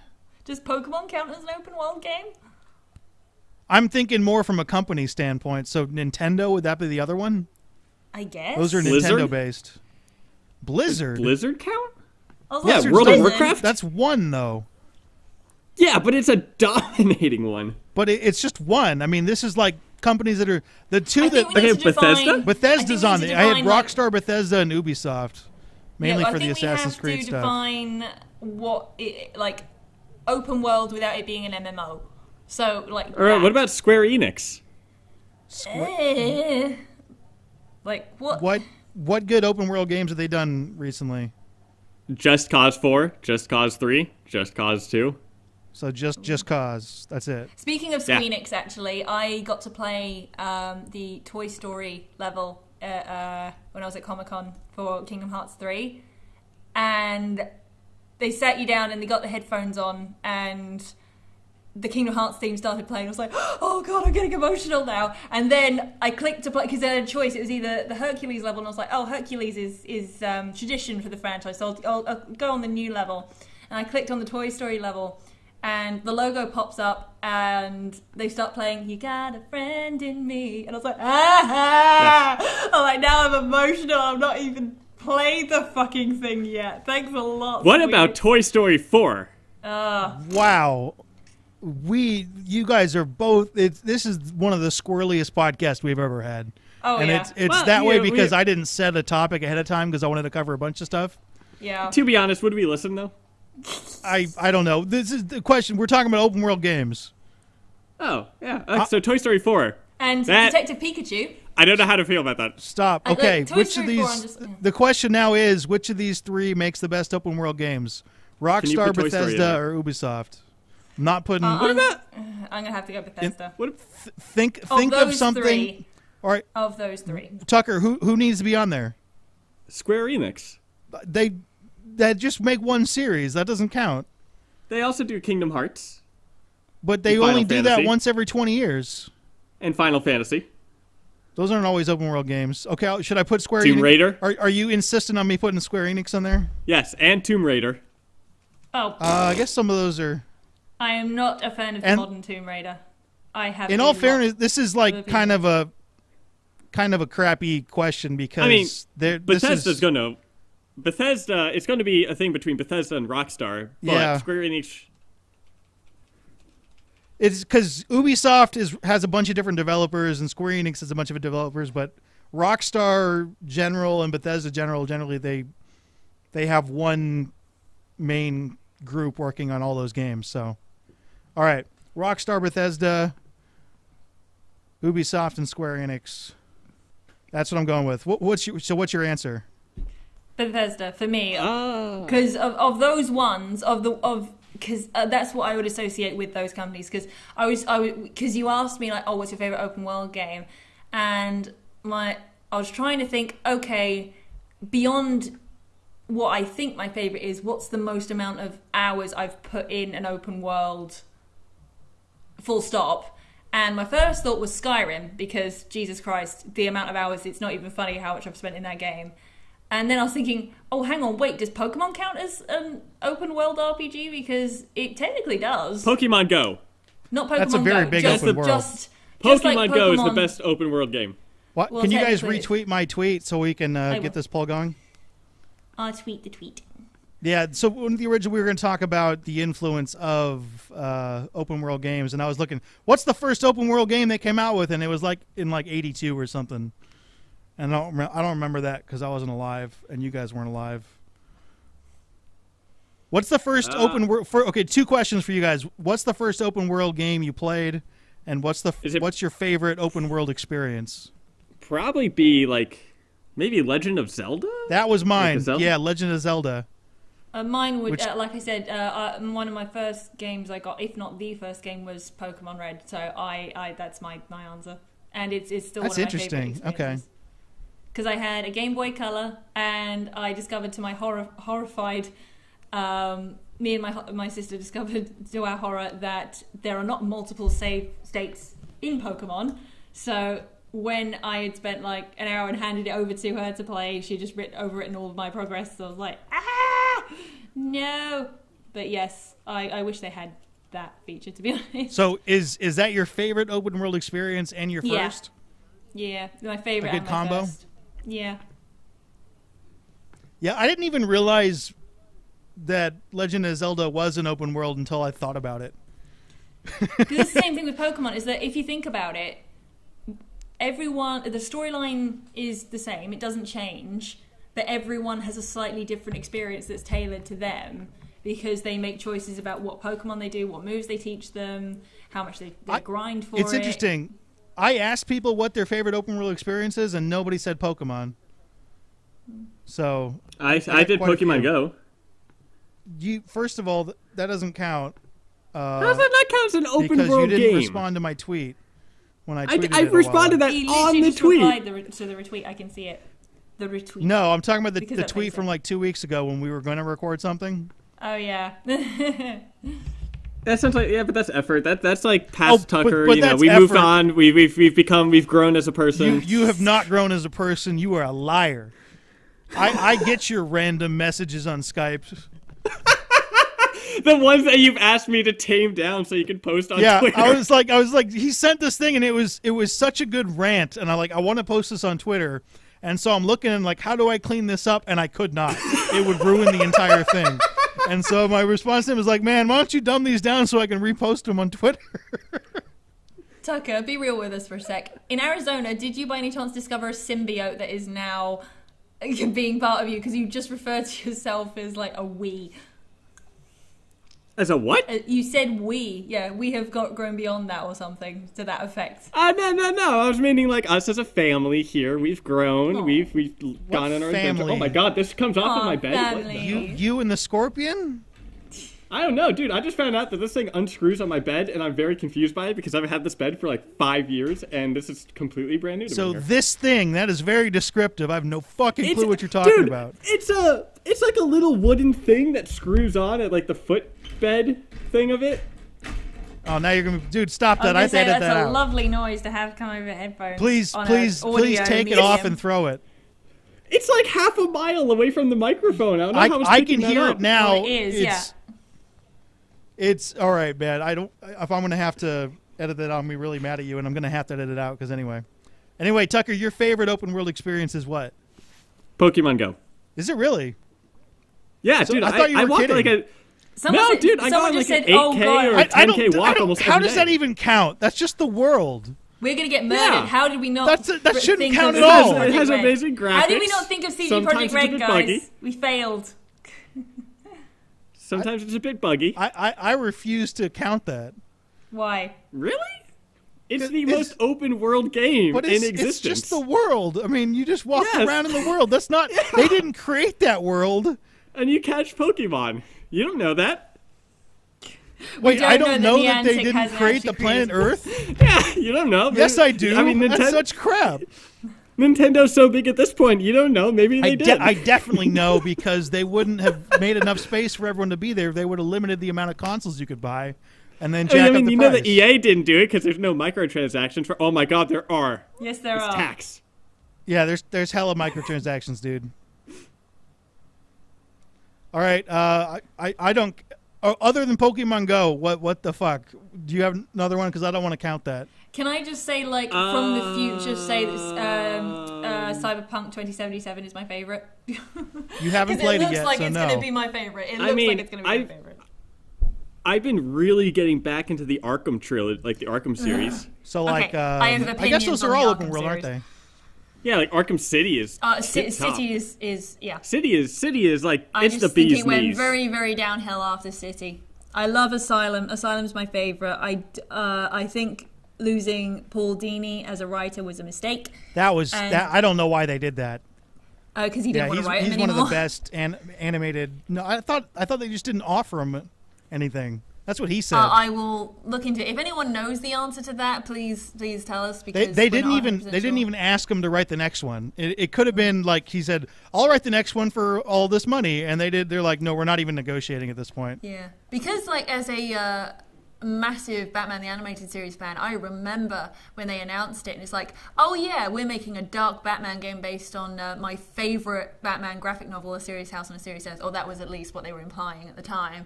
Does Pokemon count as an open world game? I'm thinking more from a company standpoint. So Nintendo, would that be the other one? I guess. Those are Nintendo-based. Blizzard? Does Blizzard count? Yeah, World of Warcraft? That's one, though. Yeah, but it's a dominating one. But it's just one. I mean, this is like companies that are... The two that... Okay, Bethesda? Bethesda's on it. I had Rockstar, Bethesda, and Ubisoft. Mainly for the Assassin's Creed stuff. I think we have to define what... like, open world without it being an MMO. So, like... All right, what about Square Enix? Like, what... What good open world games have they done recently? Just Cause 4, Just Cause 3, Just Cause 2. So just Cause. That's it. Speaking of Square Enix, actually, I got to play the Toy Story level when I was at Comic-Con for Kingdom Hearts 3. And they sat you down and they got the headphones on and the Kingdom Hearts theme started playing. I was like, oh god, I'm getting emotional now. And then I clicked to play, because I had a choice. It was either the Hercules level, and I was like, oh, Hercules is tradition for the franchise, so I'll go on the new level. And I clicked on the Toy Story level, and the logo pops up, and they start playing, you got a friend in me. And I was like, ah! I'm like, now I'm emotional. I'm not even played the fucking thing yet. Thanks a lot. What about Toy Story 4? Wow. You guys are both. This is one of the squirreliest podcasts we've ever had. Oh, and yeah. it's that way because I didn't set a topic ahead of time because I wanted to cover a bunch of stuff. Yeah. To be honest, would we listen though? I don't know. This is the question. We're talking about open world games. Oh yeah. So Toy Story 4 and Detective Pikachu. I don't know how to feel about that. Stop. Okay, which of these? The question now is, which of these three makes the best open world games? Rockstar, Bethesda, or Ubisoft? Not putting. What about? I'm gonna have to go Bethesda. Think of something. Three, all right. Of those three, Tucker, who needs to be on there? Square Enix. that just make one series. That doesn't count. They also do Kingdom Hearts. But they only do that once every 20 years. And Final Fantasy. Those aren't always open world games. Okay, should I put Square Enix? Tomb Raider. Are you insistent on me putting Square Enix on there? Yes, and Tomb Raider. Oh. I guess some of those are... I am not a fan of the modern Tomb Raider. I have. In all fairness, this is like kind of a crappy question because I mean, Bethesda's gonna Bethesda. It's going to be a thing between Bethesda and Rockstar. But Square Enix. It's because Ubisoft has a bunch of different developers and Square Enix has a bunch of developers, but Rockstar General and Bethesda generally they have one main group working on all those games. So, all right, Rockstar, Bethesda, Ubisoft, and Square Enix. That's what I'm going with. What's your answer? Bethesda for me, because of those ones because that's what I would associate with those companies. Because you asked me like, oh, what's your favorite open world game, and I was trying to think, okay, beyond what I think my favorite is, what's the most amount of hours I've put in an open world, full stop. And my first thought was Skyrim, because Jesus Christ, the amount of hours, it's not even funny how much I've spent in that game. And then I was thinking, oh, hang on, wait, does Pokemon count as an open world RPG? Because it technically does. Pokemon Go. Not Pokemon Go. That's a very big open world. Pokemon Go is the best open world game. What? Well, can you guys retweet my tweet so we can get this poll going? I'll tweet the tweet. Yeah, so in the original we were going to talk about the influence of open world games, and I was looking, what's the first open world game they came out with? And it was like in like 82 or something. And I don't remember that because I wasn't alive and you guys weren't alive. What's the first open world? Okay, two questions for you guys. What's the first open world game you played, and what's your favorite open world experience? Probably be like maybe Legend of Zelda. That was mine. Yeah, Legend of Zelda. Mine would, like I said, one of my first games I got, if not the first game, was Pokemon Red. So that's my answer, and it's still one of my favorite experiences. Okay. Because I had a Game Boy Color, and I discovered to my horrified, me and my sister discovered to our horror that there are not multiple save states in Pokemon. So when I had spent like an hour and handed it over to her to play, she just overwritten all of my progress. So I was like, no. But yes, I wish they had that feature, to be honest. So is that your favorite open world experience and your first? Yeah, my favorite. A good combo. First. Yeah. Yeah, I didn't even realize that Legend of Zelda was an open world until I thought about it. It's the same thing with Pokemon, is that if you think about it, the storyline is the same, it doesn't change, but everyone has a slightly different experience that's tailored to them because they make choices about what Pokemon they do, what moves they teach them, how much they grind for it. It's interesting. I asked people what their favorite open world experience is, and nobody said Pokemon. So I did Pokemon Go. First of all, that doesn't count. How does that not count as an open because world game? Because you didn't respond to my tweet when I tweeted I responded that on the tweet. Replied to the retweet. I can see it. The retweet. No, I'm talking about the tweet from like 2 weeks ago when we were going to record something. Oh yeah. That sounds like but that's effort. That's like past Tucker. But we moved on. We've grown as a person. You have not grown as a person. You are a liar. I get your random messages on Skype. The ones that you've asked me to tame down so you can post on Twitter. I was like, he sent this thing and it was such a good rant, and I want to post this on Twitter, and so I'm looking and like, how do I clean this up? And I could not. It would ruin the entire thing. And so my response to him was like, man, why don't you dumb these down so I can repost them on Twitter? Tucker, be real with us for a sec. In Arizona, did you by any chance discover a symbiote that is now being part of you? Because you just referred to yourself as like a we. As a what? You said we. Yeah, we have grown beyond that or something to that effect. No. I was meaning like us as a family here. We've grown. Aww. We've gone on our adventure. Oh my god, this comes off of my bed. Family. You and the scorpion? I don't know, dude. I just found out that this thing unscrews on my bed, and I'm very confused by it because I've had this bed for like 5 years, and this is completely brand new to me. So this thing, that is very descriptive. I have no fucking clue what you're talking about. It's It's like a little wooden thing that screws on at like the footbed thing of it. Oh, now you're gonna, dude, stop that! I have to edit that out. That's a lovely noise to have come over headphones. Please take it off and throw it. It's like half a mile away from the microphone. I don't know how I can hear it now. Well, it is, It's all right, man. I don't. If I'm gonna have to edit that, I'll be really mad at you, and I'm gonna have to edit it out because anyway, Tucker, your favorite open world experience is what? Pokemon Go. Is it really? Yeah, So, dude. I thought you were walked kidding. like a. Dude, I go on like an 8K or a 10K walk almost every day. How does that even count? That's just the world. We're gonna get murdered. Yeah. How did we not? That shouldn't think count of at all. It has Red? amazing graphics. How did we not think of CD Sometimes Projekt Red, it's a bit guys? buggy. We failed. Sometimes it's a bit buggy. I refuse to count that. Why? Really? It's the most open world game But in existence. it's just the world. I mean, you just walk Yes. around in the world. That's not. They didn't create that world. And you catch Pokemon. You don't know that. Wait, I don't know that they Niantic didn't hasn't create the actually planet created- Earth. Yeah, you don't know. Yes, I do. I mean, That's such crap. Nintendo's so big at this point, you don't know. Maybe they did. I definitely know because they wouldn't have made enough space for everyone to be there. They would have limited the amount of consoles you could buy, and then jack up the you price. know that EA didn't do it because there's no microtransactions for. Oh my God, there are. Yes, there It's are. tax. Yeah, there's hella microtransactions, dude. All right, I don't. Other than Pokemon Go, what the fuck? Do you have another one? Because I don't want to count that. Can I just say, like, from the future, say this Cyberpunk 2077 is my favorite? You haven't played it yet, It looks like so it's no. going to be my favorite. It looks like it's going to be my favorite. I've been really getting back into the Arkham trilogy, like the Arkham series. So like, I have I guess opinions those on are the all Arkham open world, aren't series. they? Yeah, like Arkham City is. City is yeah. City is like I it's just the think bee's it went knees. very, very downhill after City. I love Asylum. Asylum's my favorite. I think losing Paul Dini as a writer was a mistake. That was And- that. I don't know why they did that. Because he didn't want to write he's him one anymore. of the best animated. No, I thought they just didn't offer him anything. That's what he said. I will look into it. If anyone knows the answer to that, please tell us. Because they we're didn't not even 100% they didn't sure. even ask him to write the next one. It could have been like he said, "I'll write the next one for all this money," and they did. They're like, "No, we're not even negotiating at this point." Yeah, because like as a massive Batman the Animated Series fan, I remember when they announced it, and it's like, oh yeah, we're making a dark Batman game based on my favorite Batman graphic novel, A Serious House on a Serious Earth. Or that was at least what they were implying at the time.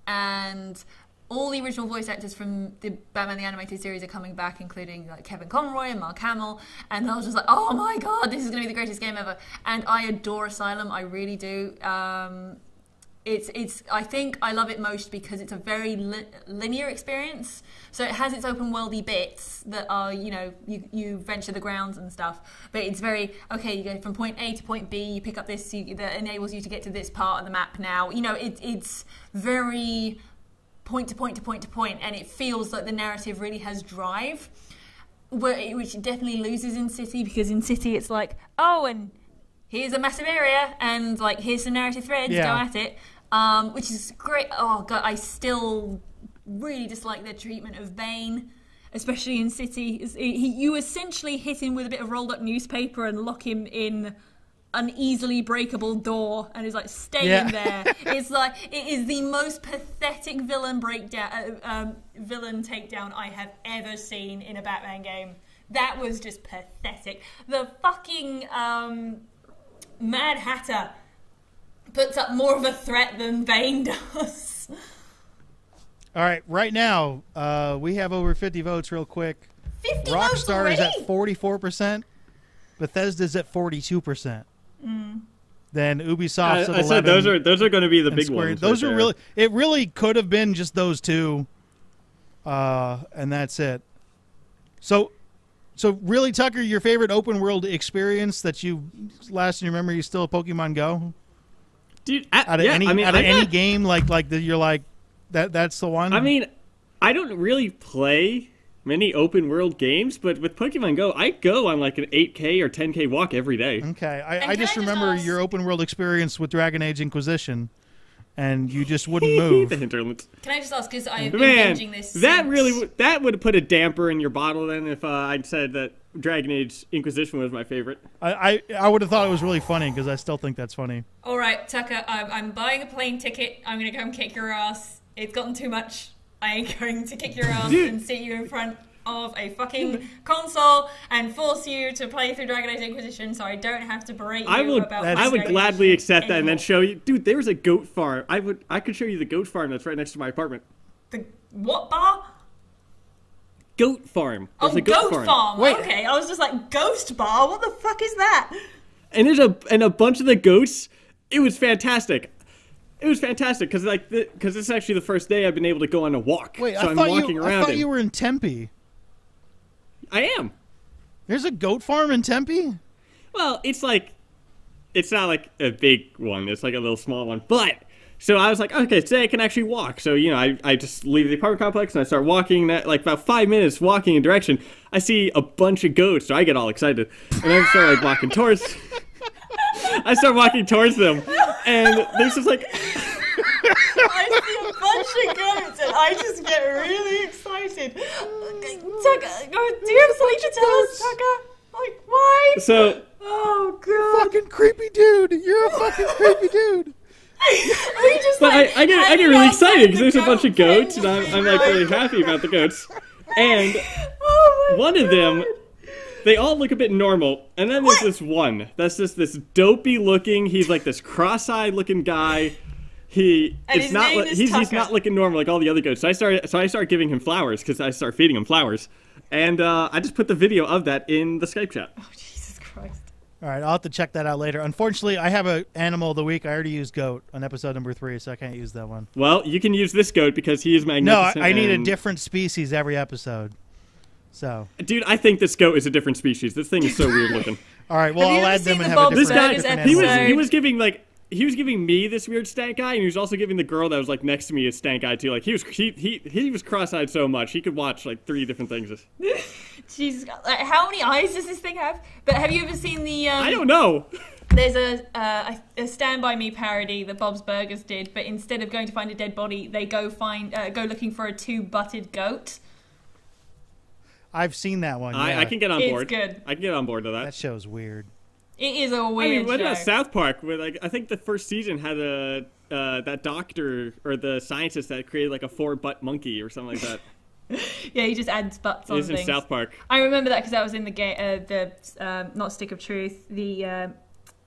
And all the original voice actors from the Batman the Animated Series are coming back, including like Kevin Conroy and Mark Hamill. And I was just like, oh my god, this is going to be the greatest game ever. And I adore Asylum, I really do. It's I think I love it most because it's a very linear experience. So it has its open worldy bits that are, you venture the grounds and stuff. But it's very, okay, you go from point A to point B, you pick up this that enables you to get to this part of the map now. It's very point to point to point to point, and it feels like the narrative really has drive, which it definitely loses in City, because in City it's like, oh, and here's a massive area, and like here's some narrative threads, go at it, which is great. Oh god, I still really dislike their treatment of Bane, especially in City. You essentially hit him with a bit of rolled up newspaper and lock him in an easily breakable door, and is like, stay in there. It's like, it is the most pathetic villain takedown I have ever seen in a Batman game. That was just pathetic. The fucking Mad Hatter puts up more of a threat than Bane does. All right, right now we have over 50 votes. Real quick, 50 votes Rockstar already? is at 44%. Bethesda's at 42%. Then Ubisoft's at 11%. I said those are going to be the big Square. ones. Those right are there. really. It really could have been just those two, and that's it. So really, Tucker, your favorite open world experience that you last in your memory is still Pokemon Go? Dude, Out of any game, you're like that's the one. I mean, I don't really play many open world games, but with Pokemon Go, I go on like an 8K or 10K walk every day. Okay, I can just I just remember ask- your open world experience with Dragon Age Inquisition, and you just wouldn't move. The hinterlands. Can I just ask, because I have been Man, binging this that since- would have put a damper in your bottle then if I'd said that Dragon Age Inquisition was my favorite. I would have thought it was really funny because I still think that's funny. All right, Tucker, I'm buying a plane ticket. I'm going to go and kick your ass. It's gotten too much. I ain't going to kick your ass and sit you in front of a fucking console and force you to play through Dragon Age Inquisition so I don't have to berate you about I would gladly accept that and then show you. Dude, there's a goat farm. I could show you the goat farm that's right next to my apartment. The what bar? Goat farm. There's a goat farm. Wait. Okay, I was just like, ghost bar? What the fuck is that? And there's a bunch of the goats. It was fantastic. It was fantastic because this is actually the first day I've been able to go on a walk. Wait, so I I'm thought walking around. I thought you were in Tempe. I am. There's a goat farm in Tempe? Well, it's not like a big one. It's like a little small one. But so I was like, okay, today I can actually walk. So I just leave the apartment complex and I start walking. Like about 5 minutes walking in direction, I see a bunch of goats. So I get all excited and I start like walking towards. I start walking towards them, and there's just like. I see a bunch of goats, and I just get really excited. Tucker, do you have something to tell us, Tucker? Like, why? So. Oh god. Fucking creepy dude. You're a fucking creepy dude. We just But like I get hanging really outside excited because the there's a goat bunch of pen, goats, and I'm like really happy about the goats. And Oh my one of them, God. they all look a bit normal, and then there's this one that's just this dopey looking. He's like this cross-eyed looking guy. And his name is He's Tucker. not looking normal like all the other goats. So I start giving him flowers because I start feeding him flowers, and I just put the video of that in the Skype chat. Oh Jesus Christ. All right, I'll have to check that out later. Unfortunately, I have an animal of the week. I already used goat on episode number 3, so I can't use that one. Well, you can use this goat because he is No, magnificent. I need a and- different species every episode. So, Dude, I think this goat is a different species. This thing is so weird looking. all right, well, Have you I'll ever add them seen and the have a Bob different, This guy, Burgers different he animal. episode? he was giving me this weird stank eye, and he was also giving the girl that was like next to me a stank eye too. Like he was cross-eyed so much he could watch like 3 different things. Jesus, like, how many eyes does this thing have? But have you ever seen the? I don't know. There's a Stand By Me parody that Bob's Burgers did, but instead of going to find a dead body, they go looking for a 2-butted goat. I've seen that one. Yeah. I can get on It's board. good. I can get on board to That that. show's weird. It is a I weird mean, what show. about South Park? Where like I think the first season had that doctor or the scientist that created like a 4-butt monkey or something like that. Yeah, he just adds butts on It's in things. South Park. I remember that because that was in the game, not Stick of Truth, the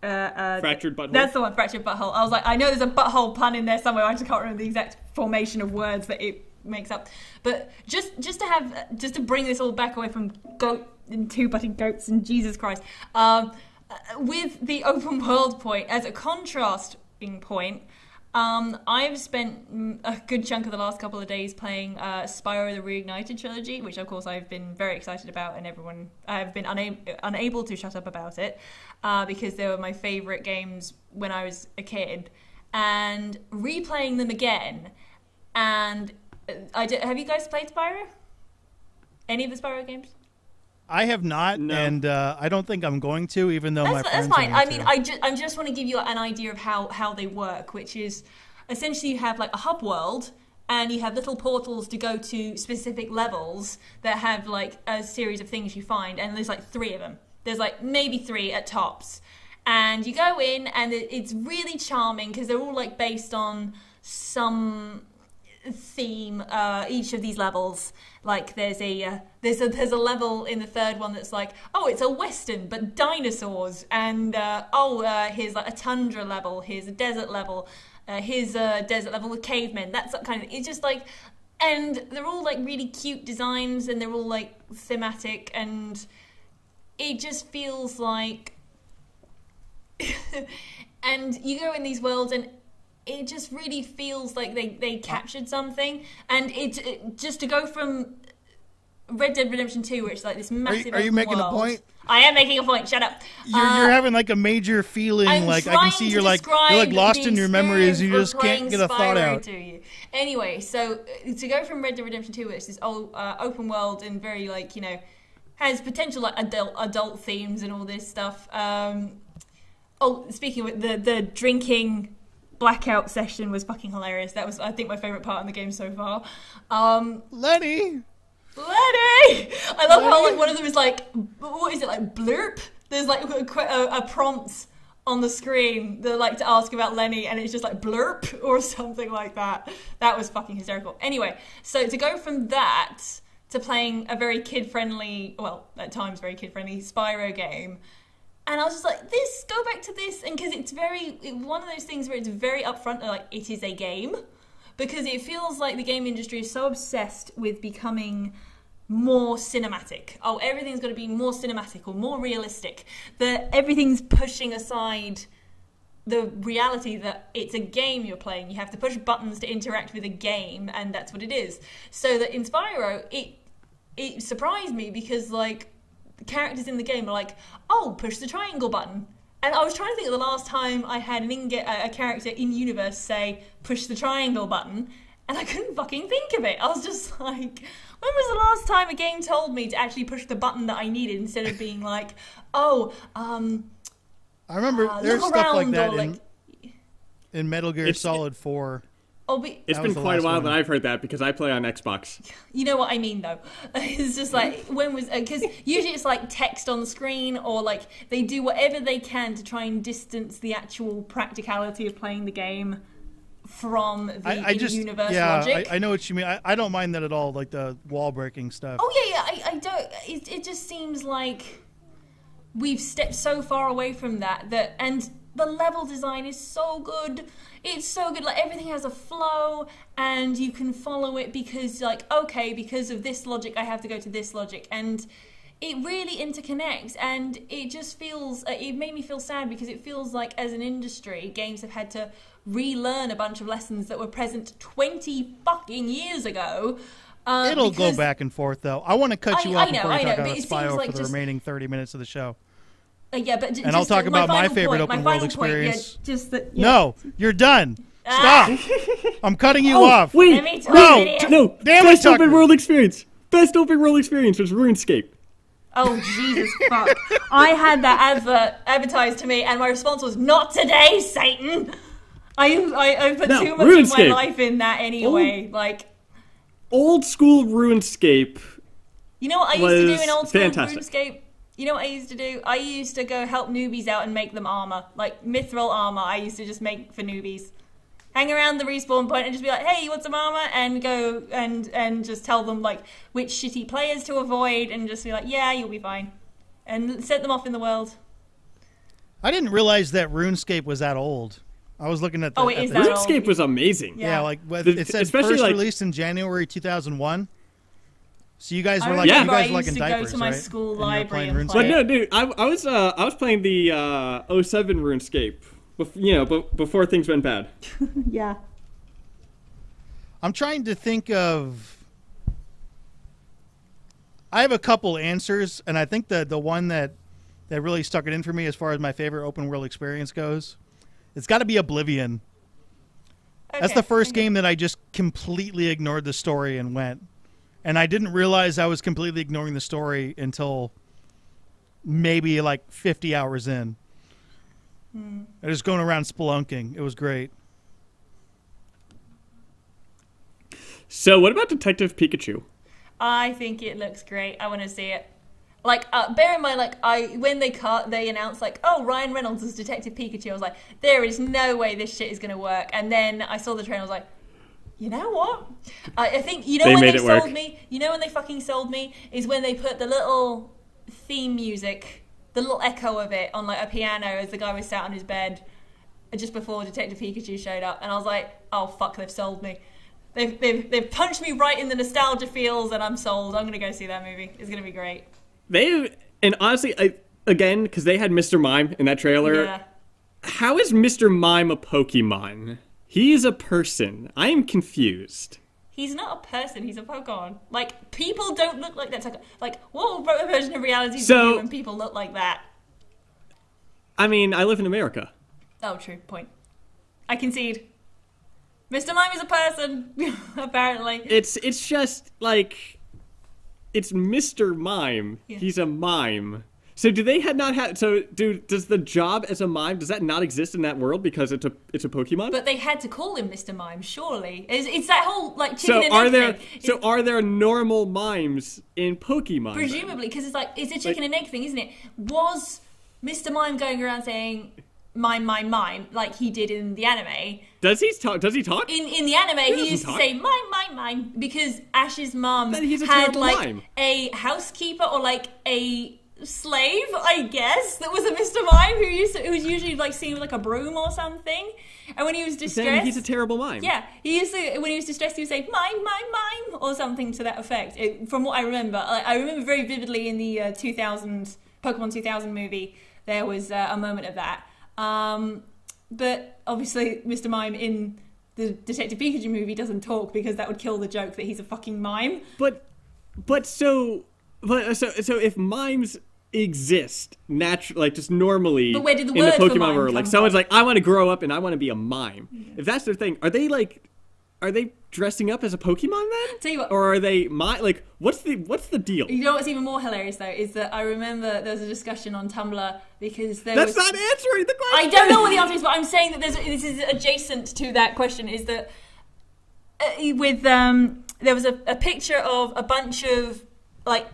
Fractured butthole. That's the one, fractured butthole. I was like, I know there's a butthole pun in there somewhere. I just can't remember the exact formation of words that it makes up. But just to bring this all back away from goat and 2-butted goats and Jesus Christ, with the open world point as a contrasting point. I've spent a good chunk of the last couple of days playing Spyro the Reignited trilogy, which of course I've been very excited about, and I've been unable to shut up about it because they were my favourite games when I was a kid, and replaying them again. And have you guys played Spyro? Any of the Spyro games? I have not, No. and I don't think I'm going to, even though my That's friends fine. are I into mean, it. I just want to give you an idea of how they work, which is essentially you have like a hub world, and you have little portals to go to specific levels that have like a series of things you find, and there's like 3 of them. There's like maybe 3 at tops, and you go in, and it's really charming because they're all like based on some theme. Each of these levels, like there's a level in the 3rd one that's like, oh, it's a western but dinosaurs, and here's like a tundra level, here's a desert level, here's a desert level with cavemen. That's that kind of, it's just like, and they're all like really cute designs, and they're all like thematic, and it just feels like and you go in these worlds, and it just really feels like they captured something. And it just to go from Red Dead Redemption 2, which is like this massive Are you open making a world. point? I am making a point. Shut up. You're having like a major feeling, I'm like I trying can see to you're like describe lost the in your memories. You experience just of can't get a playing thought Spyro out. to you. Anyway, so to go from Red Dead Redemption 2, which is open world and very like, has potential like adult themes and all this stuff. Speaking of the drinking blackout session was fucking hilarious. That was, I think, my favorite part in the game so far. Lenny, Lenny! I love how like one of them is like, what is it, like blurp? There's like a prompt on the screen that like to ask about Lenny, and it's just like blurp or something like that. That was fucking hysterical. Anyway, so to go from that to playing a very kid-friendly, well, at times very kid-friendly Spyro game, and I was just like, go back to this, and because it's one of those things where it's very upfront, like, it is a game, because it feels like the game industry is so obsessed with becoming more cinematic. Oh, everything's got to be more cinematic or more realistic, that everything's pushing aside the reality that it's a game you're playing. You have to push buttons to interact with a game, and that's what it is. So that in Spyro, it surprised me because, like, the characters in the game are like, oh, push the triangle button. And I was trying to think of the last time I had a character in universe say, push the triangle button, and I couldn't fucking think of it. I was just like, when was the last time a game told me to actually push the button that I needed instead of being like, I remember there's stuff like that in Metal Gear Solid 4. It's been quite a while that I've heard that because I play on Xbox. You know what I mean, though. It's just like, because usually it's like text on the screen, or like they do whatever they can to try and distance the actual practicality of playing the game from the in-universe logic. I know what you mean. I don't mind that at all, like the wall breaking stuff. Oh, yeah, I don't. It just seems like we've stepped so far away from that, and the level design is so good. It's so good. Like, everything has a flow, and you can follow it because, like, okay, because of this logic, I have to go to this logic. And it really interconnects, and it just feels... it made me feel sad because it feels like, as an industry, games have had to relearn a bunch of lessons that were present 20 fucking years ago. It'll go back and forth, though. I want to cut you off before you talk about Spyro like for the remaining 30 minutes of the show. Yeah, but and I'll talk about my favorite open world experience. No, you're done. Stop. I'm cutting you off. Wait, no. Best open world experience. Best open world experience was RuneScape. Oh, Jesus fuck. I had that advertised to me, and my response was, not today, Satan. I put too much of my life in that anyway. Old school RuneScape. You know what I used to do in old school RuneScape? You know what I used to do? I used to go help newbies out and make them armor. Like, mithril armor I used to just make for newbies. Hang around the respawn point and just be like, hey, you want some armor? And go and just tell them, like, which shitty players to avoid, and just be like, yeah, you'll be fine. And set them off in the world. I didn't realize that RuneScape was that old. I was looking at the... RuneScape was amazing. Yeah, like, it said first released in January 2001. So you guys were like, I used to diapers, go to my right? school library and play. But no, dude, I was playing the 07 RuneScape, before things went bad. Yeah. I'm trying to think of. I have a couple answers, and I think the one that really stuck it in for me as far as my favorite open world experience goes, it's got to be Oblivion. Okay. That's the first game that I just completely ignored the story and went. And I didn't realize I was completely ignoring the story until maybe like 50 hours in. I was going around spelunking. It was great. So what about Detective Pikachu? I think it looks great. I want to see it. Like, bear in mind, like, when they announced, like, oh, Ryan Reynolds is Detective Pikachu, I was like, there is no way this shit is going to work. And then I saw the trailer, I was like, you know what? I think, when they sold me, when they fucking sold me, is when they put the little theme music, the little echo of it on, like, a piano as the guy was sat on his bed just before Detective Pikachu showed up. And I was like, oh, fuck, they've sold me. They've punched me right in the nostalgia feels, and I'm sold. I'm going to go see that movie. It's going to be great. And honestly, again, because they had Mr. Mime in that trailer, yeah. How is Mr. Mime a Pokemon? He's a person. I am confused. He's not a person. He's a Pokemon. Like, people don't look like that. Like, what version of reality do when people look like that? I mean, I live in America. Oh, true. Point. I concede. Mr. Mime is a person, apparently. It's just, like... It's Mr. Mime. Yeah. He's a mime. So do they had not had? So does the job as a mime, does that not exist in that world because it's a Pokemon? But they had to call him Mr. Mime, surely. It's that whole like chicken So and are egg there? thing. So are there normal mimes in Pokemon? Presumably, because it's a chicken and egg thing, isn't it? Was Mr. Mime going around saying mime, mime, mime like he did in the anime? Does he talk? In the anime, he used to say mime, mime, mime because Ash's mum had like mime. a housekeeper or like a slave, I guess, that was a Mr. Mime who was usually like seen with like a broom or something. And when he was distressed, then he's a terrible mime. Yeah, he used to. When he was distressed, he would say "mime, mime, mime" or something to that effect. From what I remember, I remember very vividly in the 2000 Pokemon 2000 movie, there was a moment of that. But obviously, Mr. Mime in the Detective Pikachu movie doesn't talk because that would kill the joke that he's a fucking mime. So if mimes exist naturally, like just normally, but where did the in the word for Pokemon mime world, like come someone's from? like, I want to grow up and I want to be a mime. Yeah. If that's their thing, are they dressing up as a Pokemon then? Tell you what, or are they like what's the deal? You know what's even more hilarious though is that I remember there was a discussion on Tumblr because that's not answering the question. I don't know what the answer is, but I'm saying that this is adjacent to that question. Is that there was a picture of a bunch of like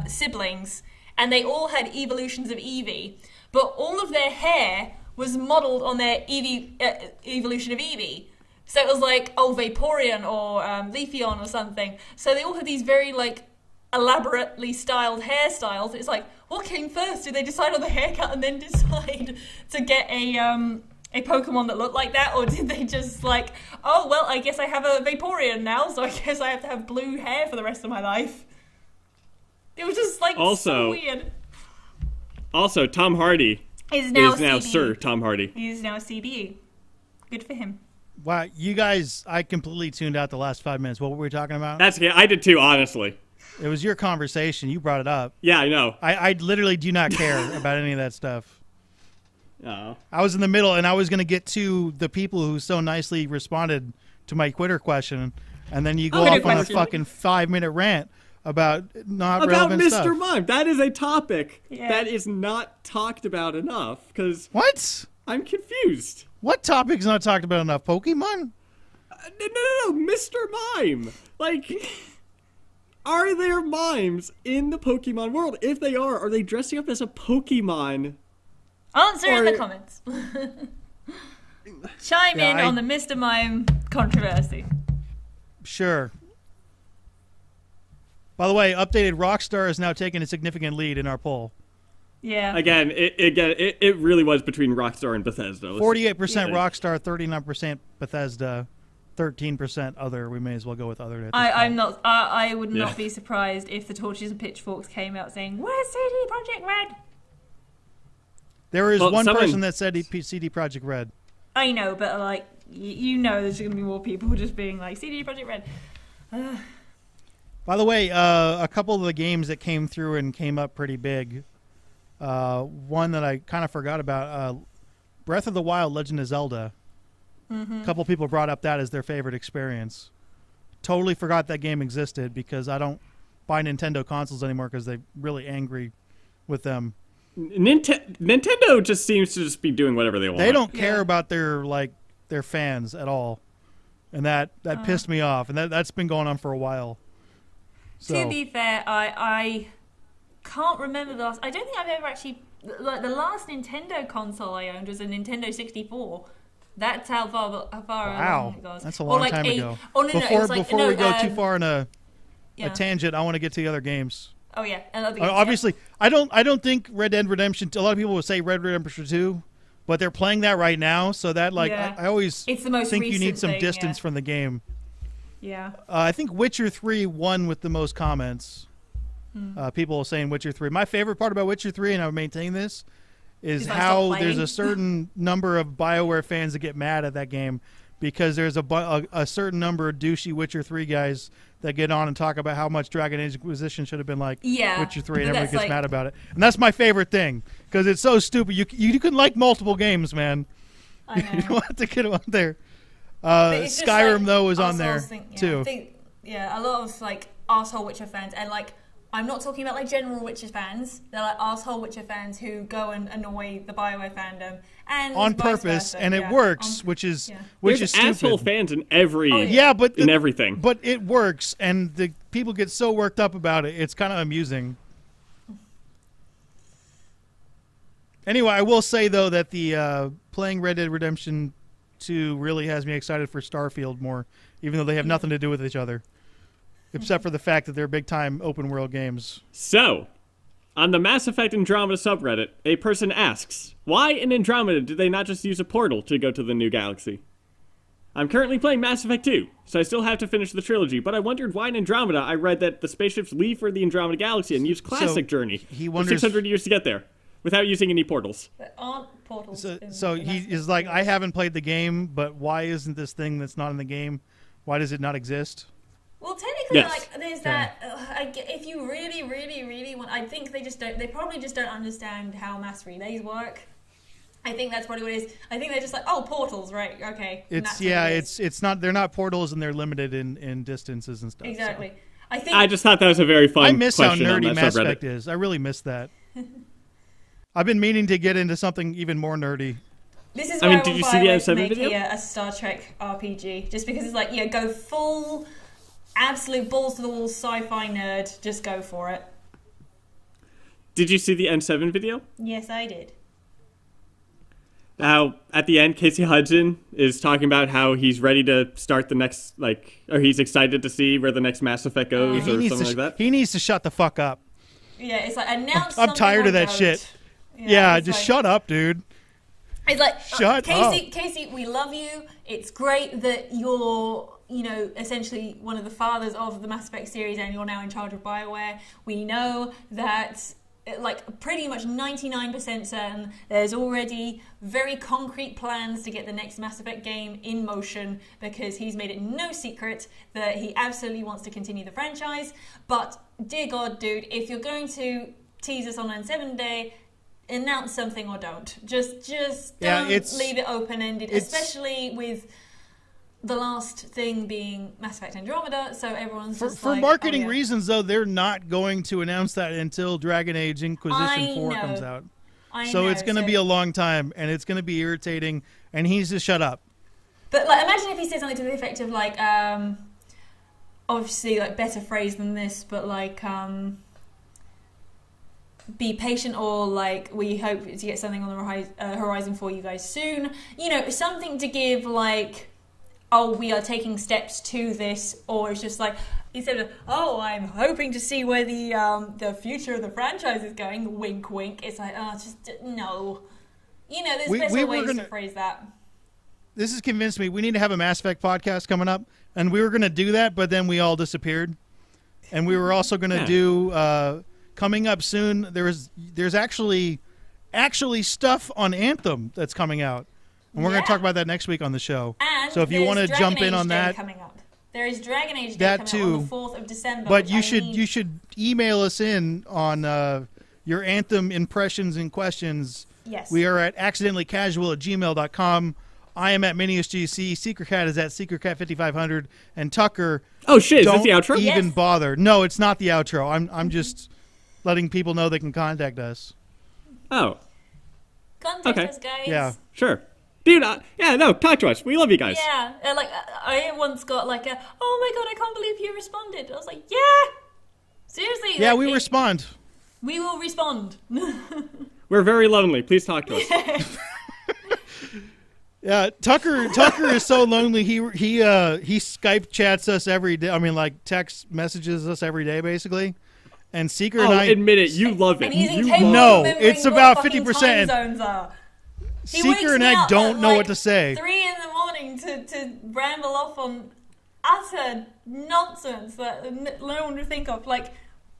siblings, and they all had evolutions of Eevee, but all of their hair was modelled on their evolution of Eevee. So it was like, Vaporeon or Leafeon or something. So they all had these very like elaborately styled hairstyles. It's like, what came first? Did they decide on the haircut and then decide to get a Pokemon that looked like that, or did they just like, oh well, I guess I have a Vaporeon now, so I guess I have to have blue hair for the rest of my life? It was just like so weird. Also, Tom Hardy is now Sir Tom Hardy. He's now CBE. Good for him. Wow, you guys, I completely tuned out the last 5 minutes. What were we talking about? I did too, honestly. It was your conversation. You brought it up. Yeah, I know. I literally do not care about any of that stuff. Oh. I was in the middle, and I was going to get to the people who so nicely responded to my Twitter question, and then you go off on a fucking 5-minute rant about relevant Mr. stuff. Mime. That is a topic that is not talked about enough. Because what? I'm confused. What topic's not talked about enough? Pokemon? No, Mr. Mime. Like, are there mimes in the Pokemon world? If they are they dressing up as a Pokemon? Answer in the comments. Chime in on the Mr. Mime controversy. Sure. By the way, updated Rockstar is now taking a significant lead in our poll. Yeah. Again, it really was between Rockstar and Bethesda. 48% Rockstar, 39% Bethesda, 13% other. We may as well go with other. I would not be surprised if the torches and pitchforks came out saying, "Where's CD Projekt Red?" There is one person that said CD Projekt Red. I know, but like there's going to be more people just being like CD Projekt Red. By the way, a couple of the games that came through and came up pretty big. One that I kind of forgot about, Breath of the Wild, Legend of Zelda. Mm-hmm. A couple people brought up that as their favorite experience. Totally forgot that game existed because I don't buy Nintendo consoles anymore because they're really angry with them. Nintendo just seems to just be doing whatever they want. They don't care about their fans at all, and that pissed me off. And that's been going on for a while. So. To be fair, I can't remember the last. I don't think I've ever actually like the last Nintendo console I owned was a Nintendo 64. That's how far along it goes. That's a long time ago. Oh no, before we go too far in a tangent, I want to get to the other games. Oh yeah, and obviously, I don't think Red Dead Redemption. A lot of people would say Red Dead Redemption 2, but they're playing that right now, so that I always it's the most think you need some thing, distance from the game. Yeah. I think Witcher 3 won with the most comments. People saying Witcher 3. My favorite part about Witcher 3, and I would maintain this, is how there's a certain number of BioWare fans that get mad at that game because there's a certain number of douchey Witcher 3 guys that get on and talk about how much Dragon Age Inquisition should have been like Witcher 3, and everybody gets mad about it. And that's my favorite thing because it's so stupid. You can like multiple games, man. I know. You don't have to get on there. Skyrim though is on there too. A lot of like arsehole Witcher fans, and like I'm not talking about like general Witcher fans. They're like asshole Witcher fans who go and annoy the BioWare fandom and on vice purpose, versa. and it works, which is There's stupid. asshole fans in every in everything. But it works, and the people get so worked up about it. It's kind of amusing. Anyway, I will say though that the playing Red Dead Redemption 2 really has me excited for Starfield more, even though they have nothing to do with each other. Except for the fact that they're big-time open-world games. So, on the Mass Effect Andromeda subreddit, a person asks, why in Andromeda did they not just use a portal to go to the new galaxy? I'm currently playing Mass Effect 2, so I still have to finish the trilogy, but I wondered why in Andromeda I read that the spaceships leave for the Andromeda Galaxy and use Classic Journey for 600 years to get there, without using any portals. There aren't portals. So he is like, I haven't played the game, but why isn't this thing that's not in the game, why does it not exist? Well, technically, Yes. like, there's that. If you really, really, really want, I think they just don't. They probably just don't understand how mass relays work. I think that's probably what it is. I think they're just like, oh, portals, right? Okay. It's not. They're not portals, and they're limited in distances and stuff. Exactly. So. I just thought that was a very fun. I miss how question nerdy on that Mass subreddit. Effect is. I really miss that. I've been meaning to get into something even more nerdy. This is I why mean, did you see the N7 video? A Star Trek RPG, just because it's like, yeah, go full, absolute balls to the wall sci-fi nerd. Just go for it. Did you see the N7 video? Yes, I did. How at the end, Casey Hudson is talking about how he's ready to start the next, or he's excited to see where the next Mass Effect goes, or something like that. He needs to shut the fuck up. Yeah, it's like announce. I'm tired of that don't. shit. Yeah, just like, shut up, dude. It's like, Shut up. Casey, we love you. It's great that you're, essentially one of the fathers of the Mass Effect series and you're now in charge of BioWare. We know that, pretty much 99% certain there's already very concrete plans to get the next Mass Effect game in motion because he's made it no secret that he absolutely wants to continue the franchise. But, dear God, dude, if you're going to tease us on N7 Day, announce something or don't. Just don't leave it open-ended, especially with the last thing being Mass Effect Andromeda, so everyone's just for marketing reasons, though, they're not going to announce that until Dragon Age Inquisition 4 comes out. So it's going to be a long time, and it's going to be irritating, and he needs to shut up. But imagine if he said something to the effect of obviously better phrase than this, but be patient, or we hope to get something on the horizon for you guys soon. Something to give we are taking steps to this, or it's just instead of I'm hoping to see where the future of the franchise is going. Wink, wink. It's no. There's better ways to phrase that. This has convinced me we need to have a Mass Effect podcast coming up, and we were going to do that, but then we all disappeared, and we were also going to do. Coming up soon, there's actually stuff on Anthem that's coming out, and we're going to talk about that next week on the show. And so if you want to jump in on that, coming up. There is Dragon Age Day coming out on the 4th of December. But you should email us in on your Anthem impressions and questions. Yes. We are at accidentallycasual@gmail.com. I am at MiniusGC. SecretCat is at SecretCat5500, and Tucker. Oh shit! Is this the don't outro? even bother. No, it's not the outro. I'm just letting people know they can contact us. Oh. Contact us, guys. Yeah. Sure. Dude, talk to us. We love you guys. Yeah, I once got oh my god, I can't believe you responded. I was like, yeah, seriously. Yeah, we respond. We will respond. We're very lonely. Please talk to us. Yeah, Tucker is so lonely. He Skype chats us every day. I mean, text messages us every day, basically. And Seeker and I admit it. You love it. No, it's about 50%. Zones are. Seeker and I don't know what to say. 3 in the morning to ramble off on utter nonsense that no one would think of. You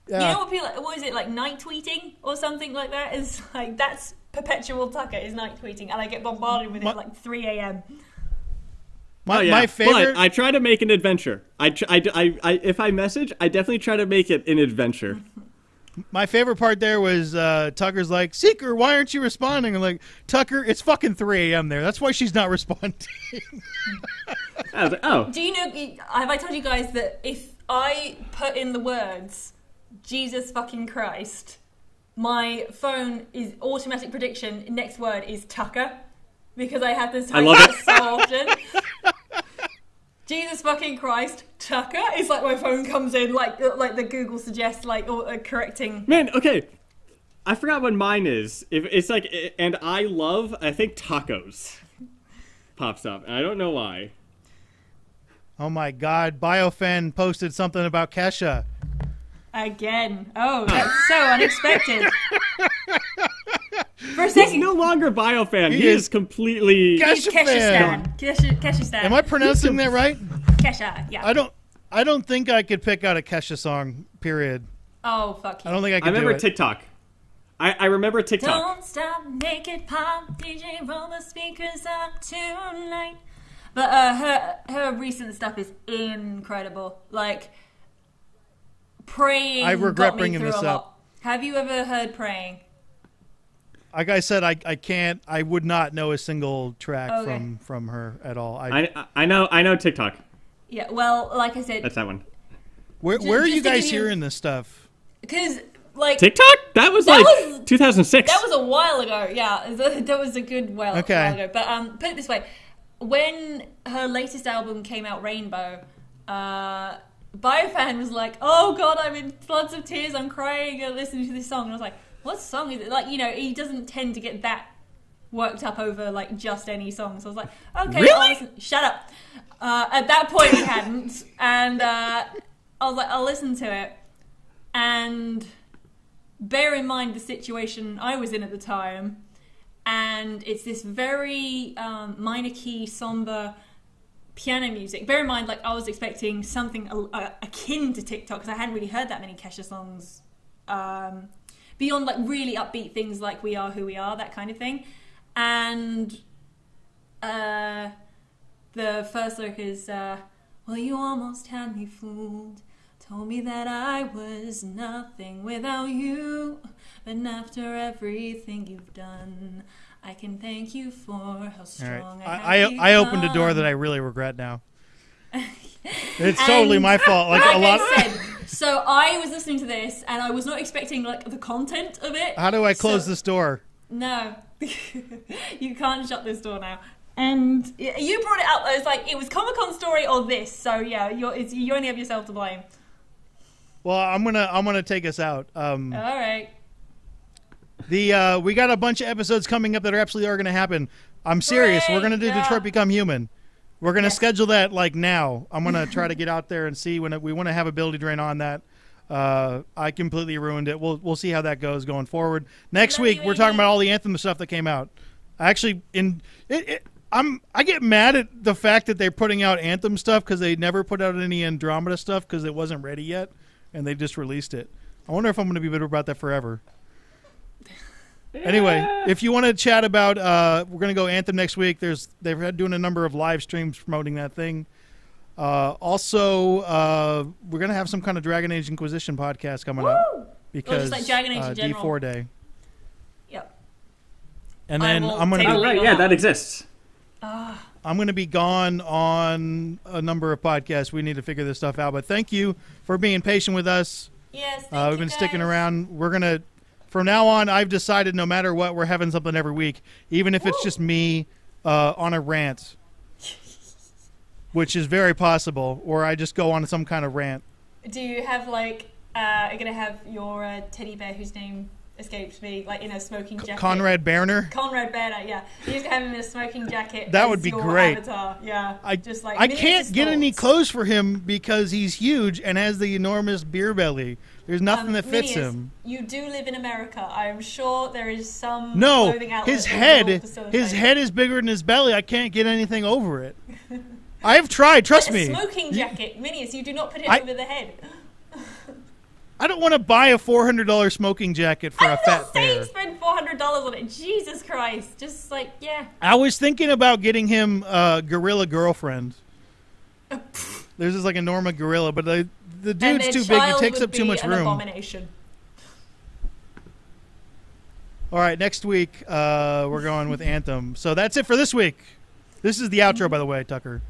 know what people? What is it, night tweeting or something like that? Is that's perpetual Tucker is night tweeting, and I get bombarded with it at 3 a.m. My favorite. But I try to make an adventure. If I message, I definitely try to make it an adventure. My favorite part there was Tucker's like, Seeker, why aren't you responding? I'm like, Tucker, it's fucking 3 a.m. there. That's why she's not responding. I was like, oh. Do you know? Have I told you guys that if I put in the words Jesus fucking Christ. My phone is automatic prediction. Next word is Tucker. Because I have this type it so often. Jesus fucking Christ, Tucker. It's like my phone comes in, like the Google suggests, like correcting. Man, okay. I forgot what mine is. If it's like, and I think tacos pops up. And I don't know why. Oh my God! Biofan posted something about Kesha. Again. Oh, that's so unexpected. For a He's second. no longer Biofan. He is completely Kesha fan. Kesha Stan. Am I pronouncing that right? Kesha, yeah. I don't think I could pick out a Kesha song. Period. Oh, fuck you. I don't think I could. I remember do it. TikTok. I remember TikTok. Don't stop, make it pop, DJ, roll the speakers up tonight. But her recent stuff is incredible. Like, Praying. I regret got me bringing through this a lot. up. Have you ever heard Praying? Like I said, I can't. I would not know a single track Okay. from her at all. I know TikTok. Yeah, well, like I said, That's that one. Where Just are you to guys give you- hearing this stuff? because like TikTok? That was That like was- 2006. that was a while ago. Yeah, that was a good while ago. But put it this way: when her latest album came out, Rainbow, Biofan was like, "Oh God, I'm in floods of tears. I'm crying listening to this song." And I was like, "What song is it?" Like, you know, he doesn't tend to get that worked up over like just any song. So I was like, "Okay, Really? I'll listen." Shut up. At that point, he hadn't, and I was like, "I'll listen to it." And bear in mind the situation I was in at the time, and it's this very minor key, somber piano music. Bear in mind, like, I was expecting something akin to TikTok, because I hadn't really heard that many Kesha songs beyond like really upbeat things like We Are Who We Are, that kind of thing. And the first lyric is, well, you almost had me fooled. Told me that I was nothing without you. But after everything you've done, I can thank you for how All strong right. I have I opened a become. door that I really regret now. It's totally my fault. Like a lot. I said, so I was listening to this, and I was not expecting like the content of it. How do I close this door? No, you can't shut this door now. And you brought it up. I was like, it was Comic-Con story or this. So yeah, you only have yourself to blame. Well, I'm gonna take us out. All right. We got a bunch of episodes coming up that are absolutely going to happen. I'm serious. Hooray, We're gonna do yeah. Detroit Become Human. We're gonna Yes. schedule that like now. I'm gonna try to get out there and see when we want to have Ability Drain on that. I completely ruined it. We'll see how that goes going forward. Next Love week you, we're talking Amy. about all the Anthem stuff that came out. I get mad at the fact that they're putting out Anthem stuff because they never put out any Andromeda stuff because it wasn't ready yet, and they just released it. I wonder if I'm going to be bitter about that forever. Anyway, if you want to chat about, we're going to go Anthem next week. They're doing a number of live streams promoting that thing. Also, we're going to have some kind of Dragon Age Inquisition podcast coming up because like Dragon Age in general. D4 Day. Yep. And I then will I'm going take to Oh, right, yeah, that exists. I'm going to be gone on a number of podcasts. We need to figure this stuff out. But thank you for being patient with us. Yes. Thank We've you been sticking guys. around. We're going to, from now on, I've decided no matter what, we're having something every week, even if it's just me on a rant, which is very possible, or I just go on some kind of rant. Do you have like? Are you gonna have your teddy bear whose name escapes me, like in a smoking jacket? Conrad Berner. Conrad Banner, yeah. You're just gonna have him in a smoking jacket. That as would be your great. Avatar. Yeah. I just like I miniature can't get any sports. clothes for him because he's huge and has the enormous beer belly. There's nothing that fits Phineas, him. You do live in America. I am sure there is some No, clothing outlet his that will head facilitate. is bigger than his belly. I can't get anything over it. I have tried. Trust A me. smoking jacket, Minius. You do not put it I- over the head. I don't want to buy a $400 smoking jacket for a I'm fat not saying bear. spend $400 on it. Jesus Christ. Just like, yeah. I was thinking about getting him a gorilla girlfriend. There's this like a Norma gorilla, but the And dude's their too big. He child takes would up too be much an room. Abomination. All right, next week we're going with Anthem. So that's it for this week. This is the outro, by the way, Tucker.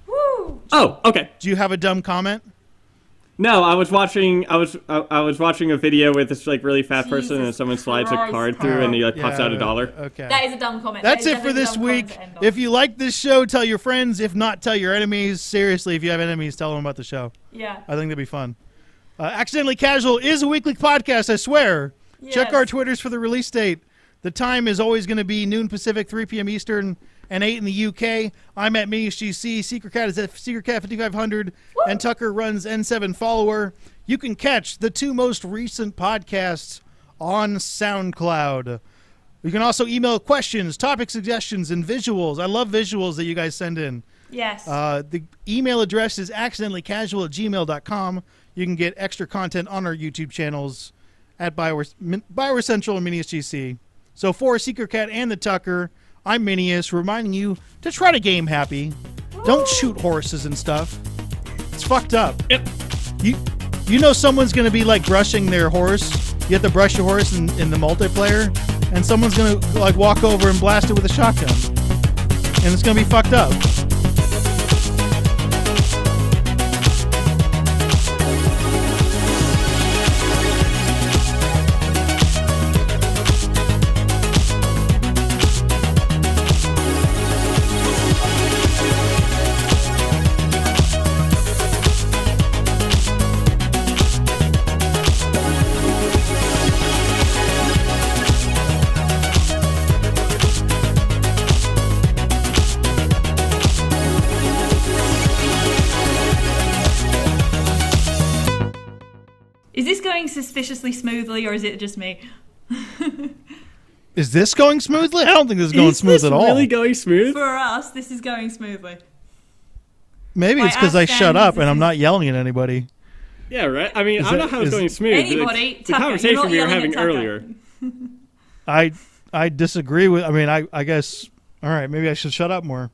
Woo! Oh, okay. Do you have a dumb comment? No, I was watching. I was watching a video with this like really fat person, and Jesus someone slides a Christ, card through, and he like pops out Yeah, $1. Okay. That is a dumb comment. That's That is it for definitely a this dumb comment week. to end on. If you like this show, tell your friends. If not, tell your enemies. Seriously, if you have enemies, tell them about the show. Yeah. I think that'd be fun. Accidentally Casual is a weekly podcast, I swear. Check Yes. our Twitters for the release date. The time is always going to be noon Pacific, 3 p.m. Eastern, and 8 in the UK. I'm at MiniusGC. Secret Cat is at SecretCat5500, and Tucker runs N7 Follower. You can catch the 2 most recent podcasts on SoundCloud. You can also email questions, topic suggestions, and visuals. I love visuals that you guys send in. Yes. The email address is accidentallycasual@gmail.com. You can get extra content on our YouTube channels at BioWare Central and MiniusGC. So for Secret Cat and the Tucker, I'm Minius, reminding you to try to game happy. Don't shoot horses and stuff. It's fucked up. Yep. You know someone's going to be like brushing their horse. You have to brush your horse in the multiplayer, and someone's going to like walk over and blast it with a shotgun. And it's going to be fucked up. Is this going suspiciously smoothly, or is it just me? Is this going smoothly? I don't think this is going smooth at all. Really going smooth? For us, this is going smoothly. Maybe it's By because our I shut standards, up and this I'm is- not yelling at anybody. Yeah, right. I mean, I don't know how it's going smooth. Anybody, the Tucker, you're conversation not we were yelling having at Tucker. earlier. I disagree with. I mean, I guess. All right, maybe I should shut up more.